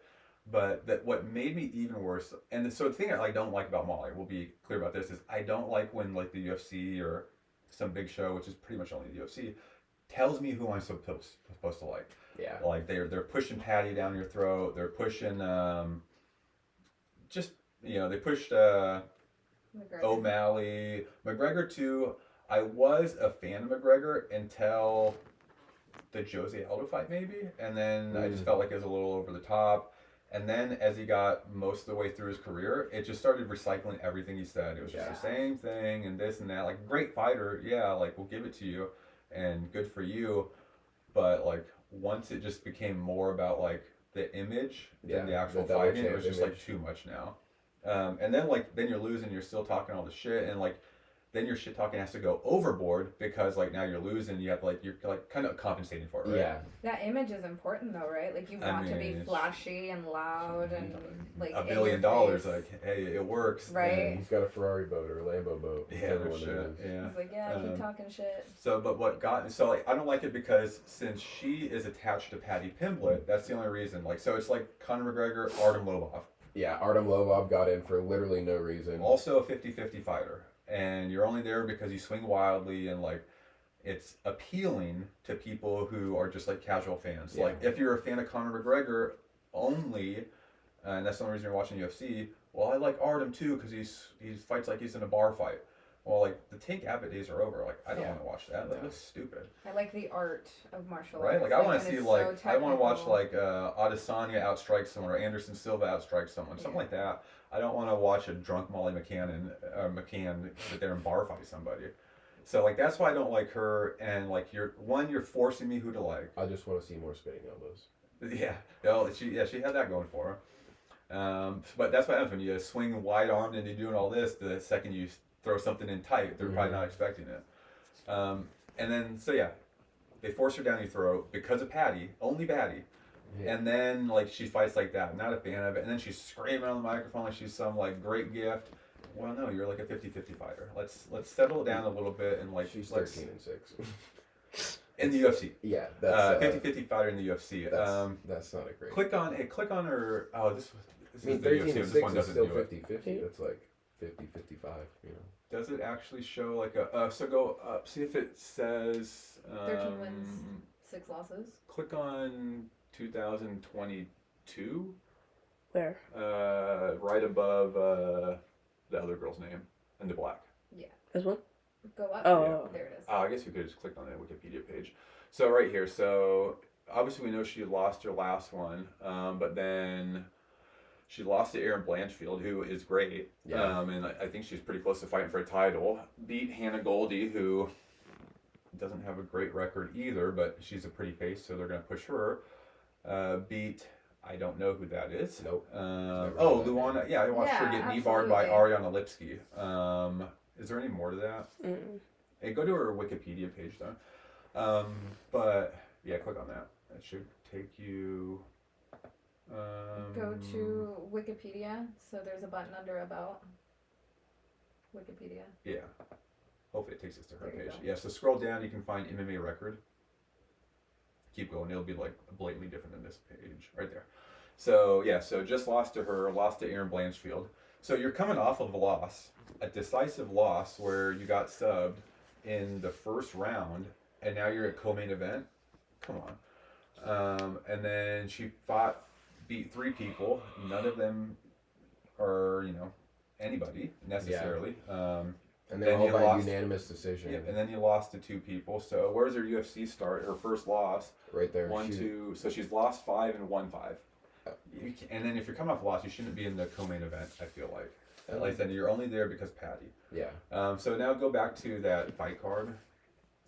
But what made me even worse, and so the thing I don't like about Molly, we'll be clear about this, is I don't like when like the UFC or some big show, which is pretty much only the UFC, tells me who I'm supposed to like. Yeah. Like they're pushing Patty down your throat. They're pushing. They pushed O'Malley, McGregor too. I was a fan of McGregor until the Jose Aldo fight, maybe, and then I just felt like it was a little over the top. And then as he got most of the way through his career, it just started recycling everything he said. It was just the same thing and this and that. Like, great fighter, yeah, like we'll give it to you, and good for you. But like once it just became more about like the image than the actual fighting, it was just like too much now. And then then you're losing, you're still talking all the shit, and like then your shit talking has to go overboard because like now you're losing, you have you're kind of compensating for it, right? Yeah. That image is important though, right? Like you want to be flashy and loud and like $1 billion, like hey, it works. Right. Yeah, he's got a Ferrari boat or a Lambo boat. Yeah, no shit. Yeah. He's like, keep talking shit. So, but I don't like it because since she is attached to Patty Pimblett, that's the only reason. Like, so it's like Conor McGregor, Artem Lobov. Yeah, Artem Lobov got in for literally no reason. Also a 50-50 fighter. And you're only there because you swing wildly, and like it's appealing to people who are just like casual fans. Yeah. Like if you're a fan of Conor McGregor only, and that's the only reason you're watching UFC, well, I like Artem too because he fights like he's in a bar fight. Well, like the Tank Abbott days are over. Like I don't want to watch that. That looks stupid. I like the art of martial arts. Right? Like I want to see I want to watch Adesanya outstrike someone or Anderson Silva outstrike someone, something like that. I don't want to watch a drunk Molly McCann sit there and bar fight somebody. So like that's why I don't like her, and like you're forcing me who to like. I just want to see more spinning elbows. Yeah, she had that going for her. But that's what happens when you swing wide armed and you're doing all this. The second you throw something in tight, they're probably not expecting it. And then they force her down your throat because of Patty, only Patty. Yeah. And then like she fights like that. I'm not a fan of it. And then she's screaming on the microphone like she's some like great gift. Well, no, you're like a 50-50 fighter. Let's settle it down a little bit and like she's 13-6 in the UFC. Yeah, that's 50-50 fighter in the UFC. That's not a great. Click on her. Oh, this is the 13-6 is still 50-50. That's like 50-55. You know. Does it actually show like a? So go up. See if it says. 13 wins, 6 losses. Click on 2022. Where? Right above the other girl's name in the black. Yeah. This one? Go up. Oh. There it is. I guess you could have just clicked on the Wikipedia page. So right here. So obviously we know she lost her last one, but then she lost to Erin Blanchfield, who is great. Yeah. And I think she's pretty close to fighting for a title. Beat Hannah Goldie, who doesn't have a great record either, but she's a pretty face, so they're going to push her. Beat, I don't know who that is. Nope. Luana. Yeah, I watched her get knee-barred by Ariana Lipsky. Is there any more to that? Mm-mm. Hey, go to her Wikipedia page, though. But, yeah, click on that. That should take you... Go to Wikipedia. So there's a button under About. Wikipedia. Yeah. Hopefully it takes us to her page. Yeah, so scroll down, you can find MMA record. Keep going, it'll be like blatantly different than this page. Right there. So, yeah, so just lost to Erin Blanchfield. So you're coming off of a decisive loss where you got subbed in the first round, and now you're at co-main event. Come on. And then she beat 3 people. None of them are, anybody necessarily. Yeah. And they're all by unanimous decision. Yeah, and then you lost to 2 people. So where's her UFC start? Her first loss. Right there. 2. So she's lost 5 and won 5. And then if you're coming off a loss, you shouldn't be in the co-main event, I feel like. At least then you're only there because Patty. Yeah. So now go back to that fight card.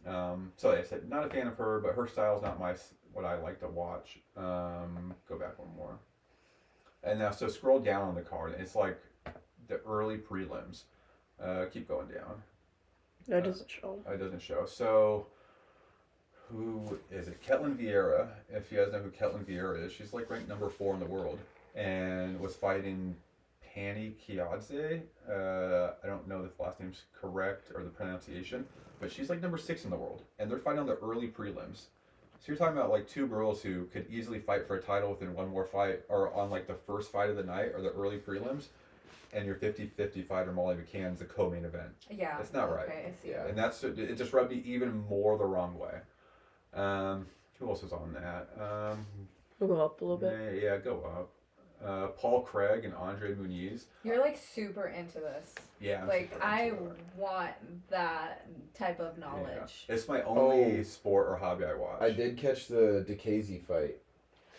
So like I said, not a fan of her, but her style's not what I like to watch. Go back one more. And now, so scroll down on the card. It's like the early prelims. Keep going down. That doesn't show. It doesn't show. So, who is it? Ketlin Vieira. If you guys know who Ketlin Vieira is, she's like ranked number 4 in the world, and was fighting Pani Kiadze. I don't know if the last name's correct or the pronunciation, but she's like number 6 in the world, and they're fighting on the early prelims. So you're talking about like 2 girls who could easily fight for a title within one more fight, or on like the first fight of the night or the early prelims. And your 50-50 fighter Molly McCann's the co-main event. Yeah. That's not right. Okay, I see. Yeah. And it just rubbed me even more the wrong way. Who else was on that? We'll go up a little bit. Yeah, go up. Paul Craig and Andre Muniz. You're like super into this. Yeah. Like I want that type of knowledge. Yeah. It's my only sport or hobby I watch. I did catch the DeCasey fight.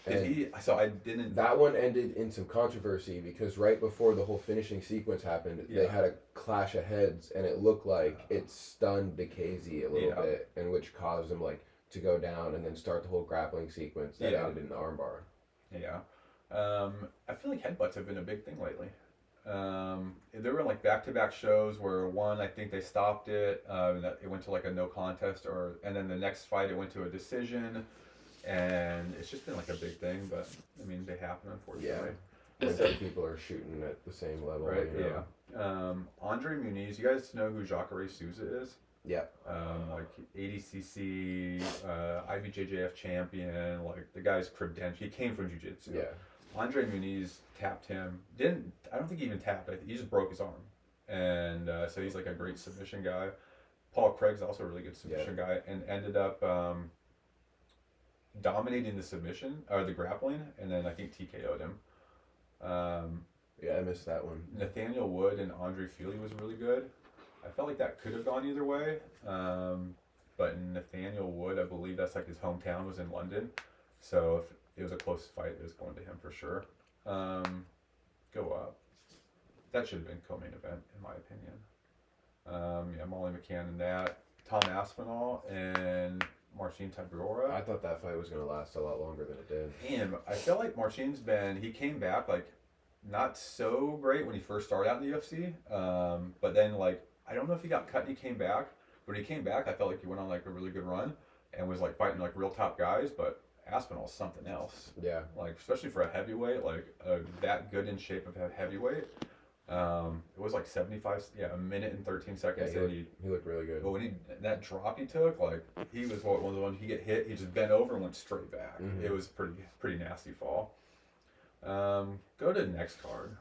Did he? So I didn't. That one ended in some controversy because right before the whole finishing sequence happened, they had a clash of heads, and it looked like it stunned DeCasey a little bit, and which caused him like to go down and then start the whole grappling sequence that ended in the armbar. Yeah, I feel like headbutts have been a big thing lately. There were like back-to-back shows where one, I think they stopped it, it went to like a no contest, and then the next fight it went to a decision. And it's just been like a big thing, but I mean, they happen, unfortunately. Yeah. When 2 people are shooting at the same level. Right, yeah. Andre Muniz, you guys know who Jacare Souza is? Yeah. Like ADCC, IBJJF champion, like the guy's credential. He came from jiu-jitsu. Yeah. Andre Muniz tapped him. I don't think he even tapped. He just broke his arm. And so he's like a great submission guy. Paul Craig's also a really good submission guy, and ended up dominating the submission or the grappling, and then I think TKO'd him. Yeah, I missed that one. Nathaniel Wood and Andre Feely was really good. I felt like that could have gone either way, but Nathaniel Wood, I believe that's like his hometown, was in London, so if it was a close fight, it was going to him for sure. Go up. That should have been co-main event in my opinion. Molly McCann and that. Tom Aspinall and Marcin Tybura. I thought that fight was going to last a lot longer than it did. And I feel like Marcin's he came back like not so great when he first started out in the UFC. But then like, I don't know if he got cut and he came back. But when he came back, I felt like he went on like a really good run and was like fighting like real top guys. But Aspinall's something else. Yeah. Like, especially for a heavyweight, like that good in shape of a heavyweight. It was like 1 minute and 13 seconds. Yeah, he looked really good. But when that drop he took, like he was one of the ones he get hit, he just bent over and went straight back. Mm-hmm. It was pretty nasty fall. Go to the next card.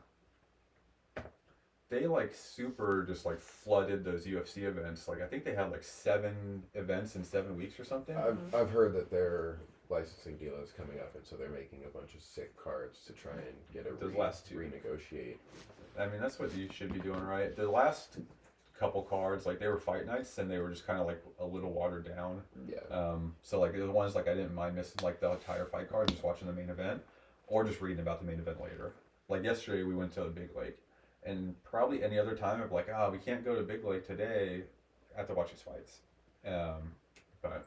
They like super just like flooded those UFC events. Like I think they had like 7 events in 7 weeks or something. I've heard that their licensing deal is coming up, and so they're making a bunch of sick cards to try and get renegotiate. I mean, that's what you should be doing, right? The last couple cards, like they were fight nights, and they were just kind of like a little watered down. Yeah. So like the ones like I didn't mind missing like the entire fight card, just watching the main event, or just reading about the main event later. Like yesterday, we went to a Big Lake, and probably any other time, I'd be like, we can't go to Big Lake today. I have to watch these fights. But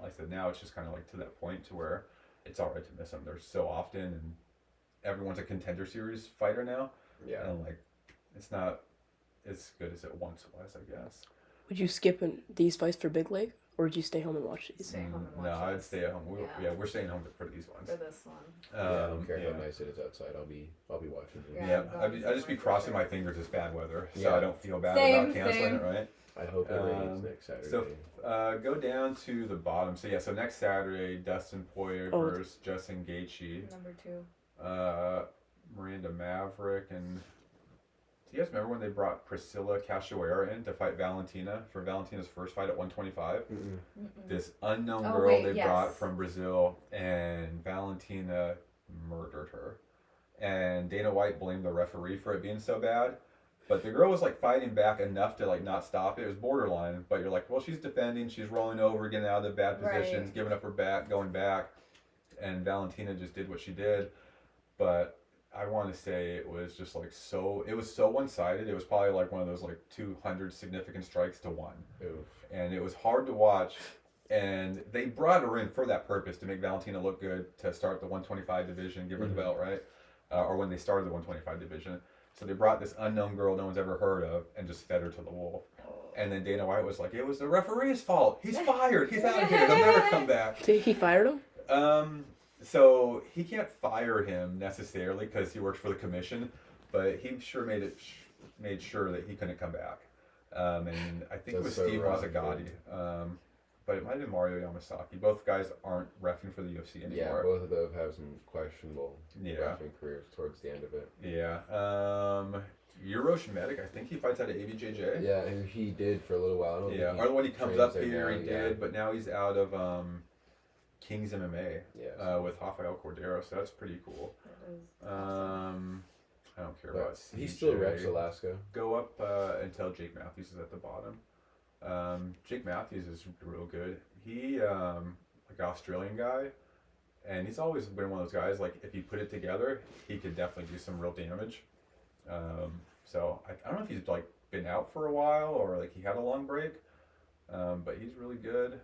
like I said, now it's just kind of like to that point to where it's all right to miss them. They're so often, and everyone's a Contender Series fighter now. Yeah. And like, it's not as good as it once was, I guess. Would you skip these fights for Big Lake, or would you stay home and watch these? Stay home and watch No, I'd stay at home. We're staying home for these ones. For this one. I don't care how nice it is outside. I'll be watching. I'd just be crossing my fingers. It's bad weather, so I don't feel bad about canceling it, right? I hope it rains next Saturday. So go down to the bottom. So next Saturday, Dustin Poirier versus Justin Gaethje. Number 2. Miranda Maverick and Do you guys remember when they brought Priscilla Cachoeira in to fight Valentina for Valentina's first fight at 125? This unknown girl they brought from Brazil, and Valentina murdered her. And Dana White blamed the referee for it being so bad. But the girl was like fighting back enough to like not stop it. It was borderline, but you're like, well, she's defending, she's rolling over, getting out of the bad positions, giving up her back, going back. And Valentina just did what she did. But I want to say it was just like it was so one-sided. It was probably like one of those like 200 significant strikes to one. Oof. And it was hard to watch. And they brought her in for that purpose, to make Valentina look good, to start the 125 division, give her the belt, right? Or when they started the 125 division. So they brought this unknown girl no one's ever heard of and just fed her to the wolf. And then Dana White was like, it was the referee's fault. He's fired. He's out of here. He'll never come back. Did he fire him? So he can't fire him necessarily because he works for the commission, but he sure made sure that he couldn't come back. And I think it was Steve Mazzagatti, but it might have been Mario Yamasaki. Both guys aren't reffing for the UFC anymore. Yeah, both of them have some questionable reffing careers towards the end of it. Yeah. Urosh Medic, I think he fights out of ABJJ. Yeah, and he did for a little while. Or when he comes up here, he did, but now he's out of King's MMA with Rafael Cordero, so that's pretty cool. I don't care about CJ. He still reps Alaska. Go up until Jake Matthews is at the bottom. Jake Matthews is real good. He like an Australian guy, and he's always been one of those guys, like if you put it together, he could definitely do some real damage. So I don't know if he's like been out for a while or like he had a long break, but he's really good.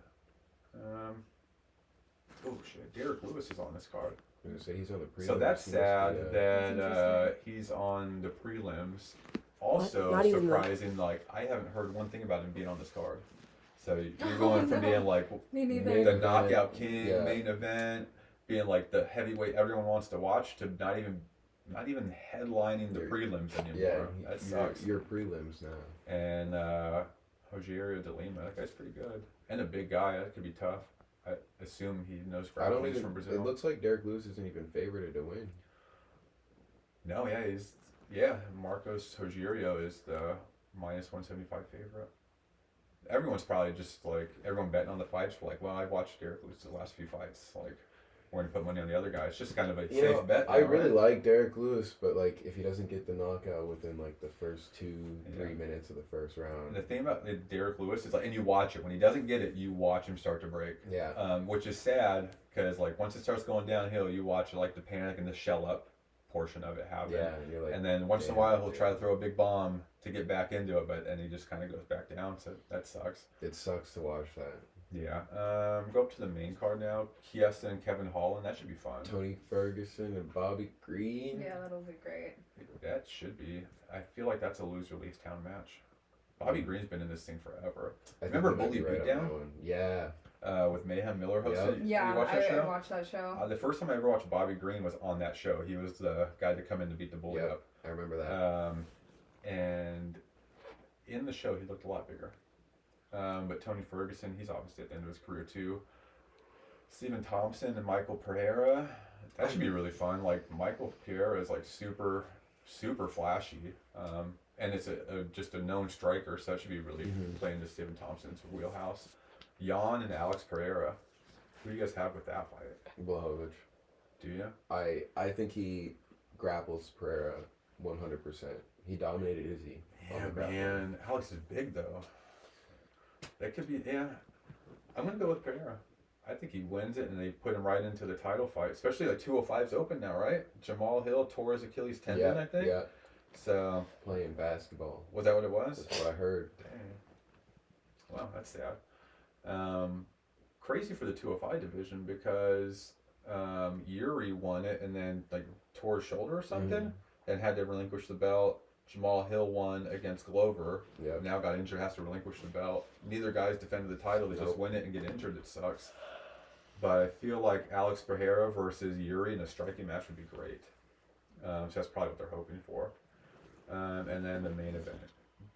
Oh shit, Derek Lewis is on this card. I was gonna say he's on the prelims. So that's sad that he's on the prelims. Also surprising, like I haven't heard one thing about him being on this card. So you're going from being like the knockout king, main event, being like the heavyweight everyone wants to watch, to not even headlining the prelims anymore. Yeah, that sucks. You're prelims now. And Rogerio de Lima, that guy's pretty good. And a big guy, that could be tough. I assume he knows grappling from Brazil. It looks like Derek Lewis isn't even favorited to win. No, Marcos Rogerio is the minus 175 favorite. Everyone's probably just like, everyone betting on the fights for like, well, I watched Derek Lewis the last few fights. Like, we're going to put money on the other guy. It's just kind of a safe bet. I really like Derek Lewis, but like if he doesn't get the knockout within like the first 2-3 minutes of the first round. And the thing about Derek Lewis is like, and you watch it, when he doesn't get it, you watch him start to break. Yeah. Which is sad because like once it starts going downhill, you watch like the panic and the shell up portion of it happen. Yeah. And you're like, and then once in a while he'll try to throw a big bomb to get back into it, and he just kind of goes back down. So that sucks. It sucks to watch that. Yeah. Go up to the main card now. Chiesa and Kevin Holland. That should be fun. Tony Ferguson and Bobby Green. Yeah, that'll be great. That should be. I feel like that's a loser leaves town match. Bobby Green's been in this thing forever. Remember Bully Beatdown? Yeah. With Mayhem Miller hosted. Yeah, you watch that show? I watched that show. The first time I ever watched Bobby Green was on that show. He was the guy to come in to beat the bully up. I remember that. And in the show, he looked a lot bigger. But Tony Ferguson, he's obviously at the end of his career too. Stephen Thompson and Michael Pereira, that should be really fun. Like Michael Pereira is like super, super flashy, and it's just a known striker, so that should be really playing to Stephen Thompson's wheelhouse. Jan and Alex Pereira, who do you guys have with that fight? Blachowicz. Do you? I think he grapples Pereira 100%. He dominated Izzy. Yeah, man. Alex is big though. That could be, I'm going to go with Pereira. I think he wins it and they put him right into the title fight. Especially like 205's open now, right? Jamal Hill tore his Achilles tendon, I think. Yeah. So. Playing basketball. Was that what it was? That's what I heard. Dang. Wow, that's sad. Crazy for the 205 division because Yuri won it and then like tore his shoulder or something and had to relinquish the belt. Jamal Hill won against Glover. Yep. Now got injured, has to relinquish the belt. Neither guy's defended the title. They just win it and get injured. It sucks. But I feel like Alex Pereira versus Yuri in a striking match would be great. So that's probably what they're hoping for. And then the main event,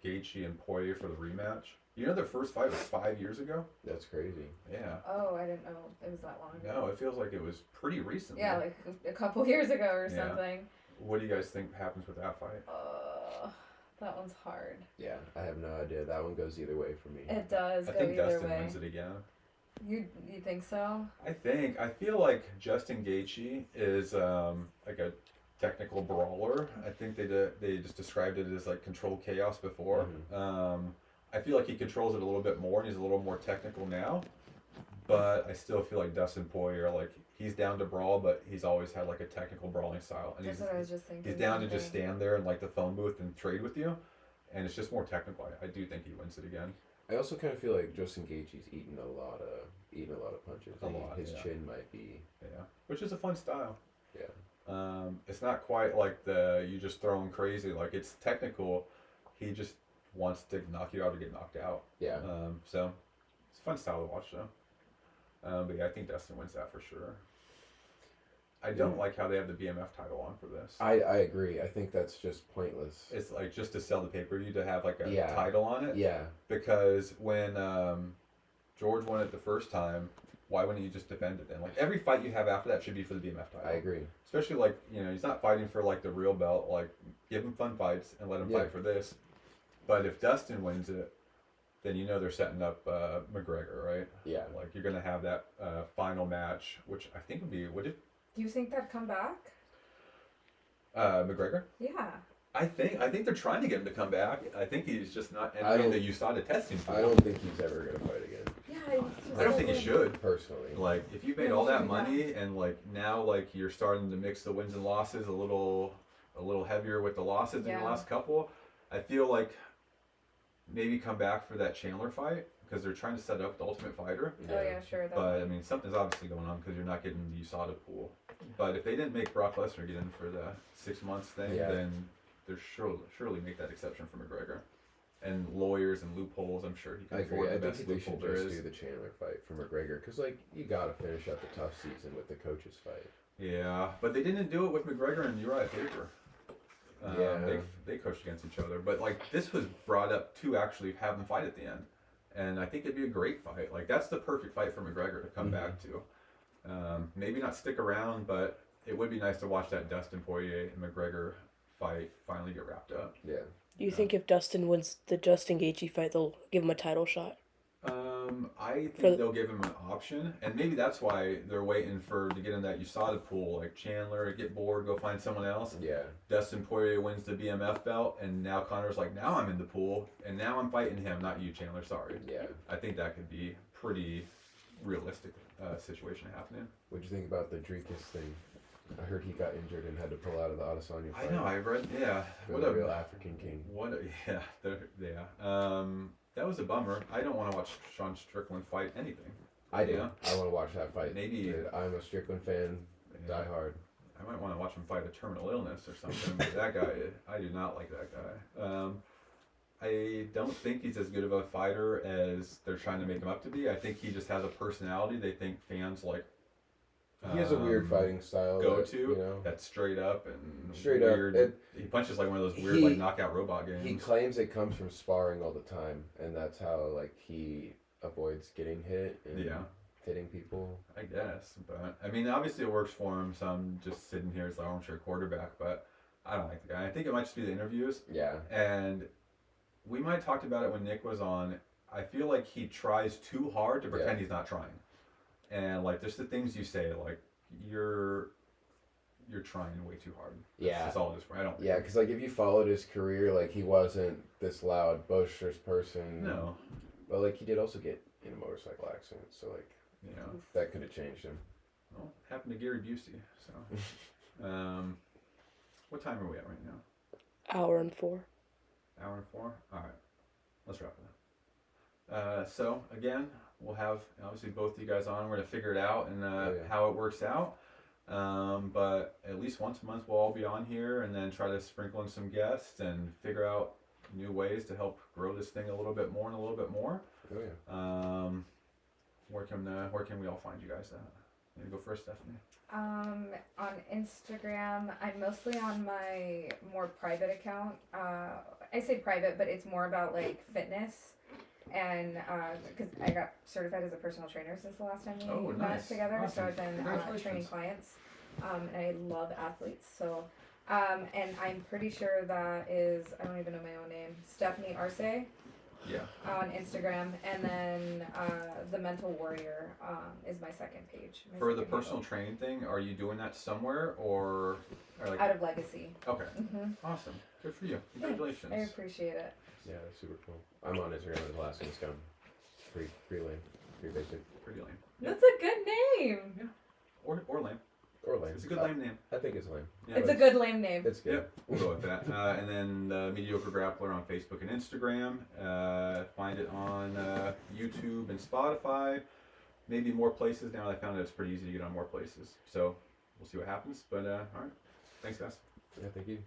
Gaethje and Poirier for the rematch. You know their first fight was 5 years ago? That's crazy. Yeah. Oh, I didn't know it was that long ago. No, it feels like it was pretty recently. Yeah, like a couple years ago or something. What do you guys think happens with that fight? That one's hard. Yeah, I have no idea. That one goes either way for me. It does I go think either Dustin way. wins it again. You think so? I feel like Justin Gaethje is like a technical brawler. I think they just described it as like controlled chaos before. I feel like he controls it a little bit more and he's a little more technical now. But I still feel like Dustin Poirier, like he's down to brawl, but he's always had like a technical brawling style. And That's what I was just thinking. He's down to just stand there in like the phone booth and trade with you, and it's just more technical. I do think he wins it again. I also kind of feel like Justin Gaethje's eating a lot of punches. His chin might be. Yeah, which is a fun style. Yeah. It's not quite like you just throw him crazy. Like it's technical. He just wants to knock you out or get knocked out. Yeah. So it's a fun style to watch though. But yeah, I think Dustin wins that for sure. I don't like how they have the BMF title on for this. I agree. I think that's just pointless. It's like just to sell the pay-per-view to have like a title on it. Yeah. Because when George won it the first time, why wouldn't you just defend it then? Like every fight you have after that should be for the BMF title. I agree. Especially like, he's not fighting for like the real belt. Like give him fun fights and let him fight for this. But if Dustin wins it, then they're setting up McGregor, right? Yeah. Like you're gonna have that final match, which I think would it? Do you think that'd come back? McGregor? Yeah. I think they're trying to get him to come back. I think he's just not entering the USADA testing pool. I don't think he's ever gonna fight again. Yeah. I don't think he should. Personally. Like if you made all that money and like now like you're starting to mix the wins and losses a little heavier with the losses in the last couple, I feel like maybe come back for that Chandler fight because they're trying to set up the Ultimate Fighter. Oh yeah, sure. But I mean, something's obviously going on because you're not getting the USADA pool. But if they didn't make Brock Lesnar get in for the 6 months thing, then they're surely make that exception for McGregor. And lawyers and loopholes, I'm sure he can afford the best loophole there is. I think they should just do the Chandler fight for McGregor because like you gotta finish out the tough season with the coaches fight. Yeah, but they didn't do it with McGregor and Uriah Faber. They coached against each other, but like this was brought up to actually have them fight at the end, and I think it'd be a great fight. Like that's the perfect fight for McGregor to come back to. Maybe not stick around, but it would be nice to watch that Dustin Poirier and McGregor fight finally get wrapped up. Yeah. Do you think if Dustin wins the Justin Gaethje fight, they'll give him a title shot? I think they'll give him an option, and maybe that's why they're waiting to get in that USADA pool. Like Chandler, get bored, go find someone else. Yeah. Dustin Poirier wins the BMF belt, and now Connor's like, now I'm in the pool, and now I'm fighting him, not you, Chandler. Sorry. Yeah. I think that could be pretty realistic situation happening. What'd you think about the Dricus thing? I heard he got injured and had to pull out of the Adesanya fight. I know. I read. Yeah. What a real African king. That was a bummer. I don't want to watch Sean Strickland fight anything. I do. I want to watch that fight. Maybe. Dude, I'm a Strickland fan. Die hard. I might want to watch him fight a terminal illness or something. But that guy, I do not like that guy. I don't think he's as good of a fighter as they're trying to make him up to be. I think he just has a personality they think fans like. He has a weird fighting style. That's straight up and straight weird. Up. He punches like one of those weird like knockout robot games. He claims it comes from sparring all the time, and that's how like he avoids getting hit and hitting people. I guess, but I mean, obviously it works for him. So I'm just sitting here as an armchair quarterback, but I don't like the guy. I think it might just be the interviews. Yeah. And we might have talked about it when Nick was on. I feel like he tries too hard to pretend he's not trying. And like, just the things you say, like you're trying way too hard. That's all it is for. I don't. Yeah, because like if you followed his career, like he wasn't this loud, boisterous person. No. But like he did also get in a motorcycle accident, so like that could have changed him. Well, happened to Gary Busey. So, what time are we at right now? Hour and 4. Hour and 4. All right, let's wrap it up. So again, we'll have obviously both of you guys on. We're gonna figure it out and how it works out. But at least once a month we'll all be on here and then try to sprinkle in some guests and figure out new ways to help grow this thing a little bit more and a little bit more. Oh yeah. Where can we all find you guys at? You go first, Stephanie. On Instagram, I'm mostly on my more private account. I say private, but it's more about like fitness. And because I got certified as a personal trainer since the last time we met together, so I've been training clients, and I love athletes. So And I'm pretty sure that is, I don't even know my own name, Stephanie Arce. Yeah. On Instagram, and then the Mental Warrior is my second page. For the personal training thing, are you doing that somewhere or like out of Legacy? Okay. Awesome. Good for you. Congratulations. Thanks. I appreciate it. Yeah, that's super cool. I'm on Instagram as well, so it's kind of pretty lame, pretty basic. Pretty lame. That's a good name. Yeah. Or lame. Or lame. It's a good lame name. I think it's lame. Yeah, it's a good lame name. It's good. Yep, we'll go with that. And then Mediocre Grappler on Facebook and Instagram. Find it on YouTube and Spotify. Maybe more places now. I found that it's pretty easy to get on more places. So we'll see what happens. But all right. Thanks, guys. Yeah, thank you.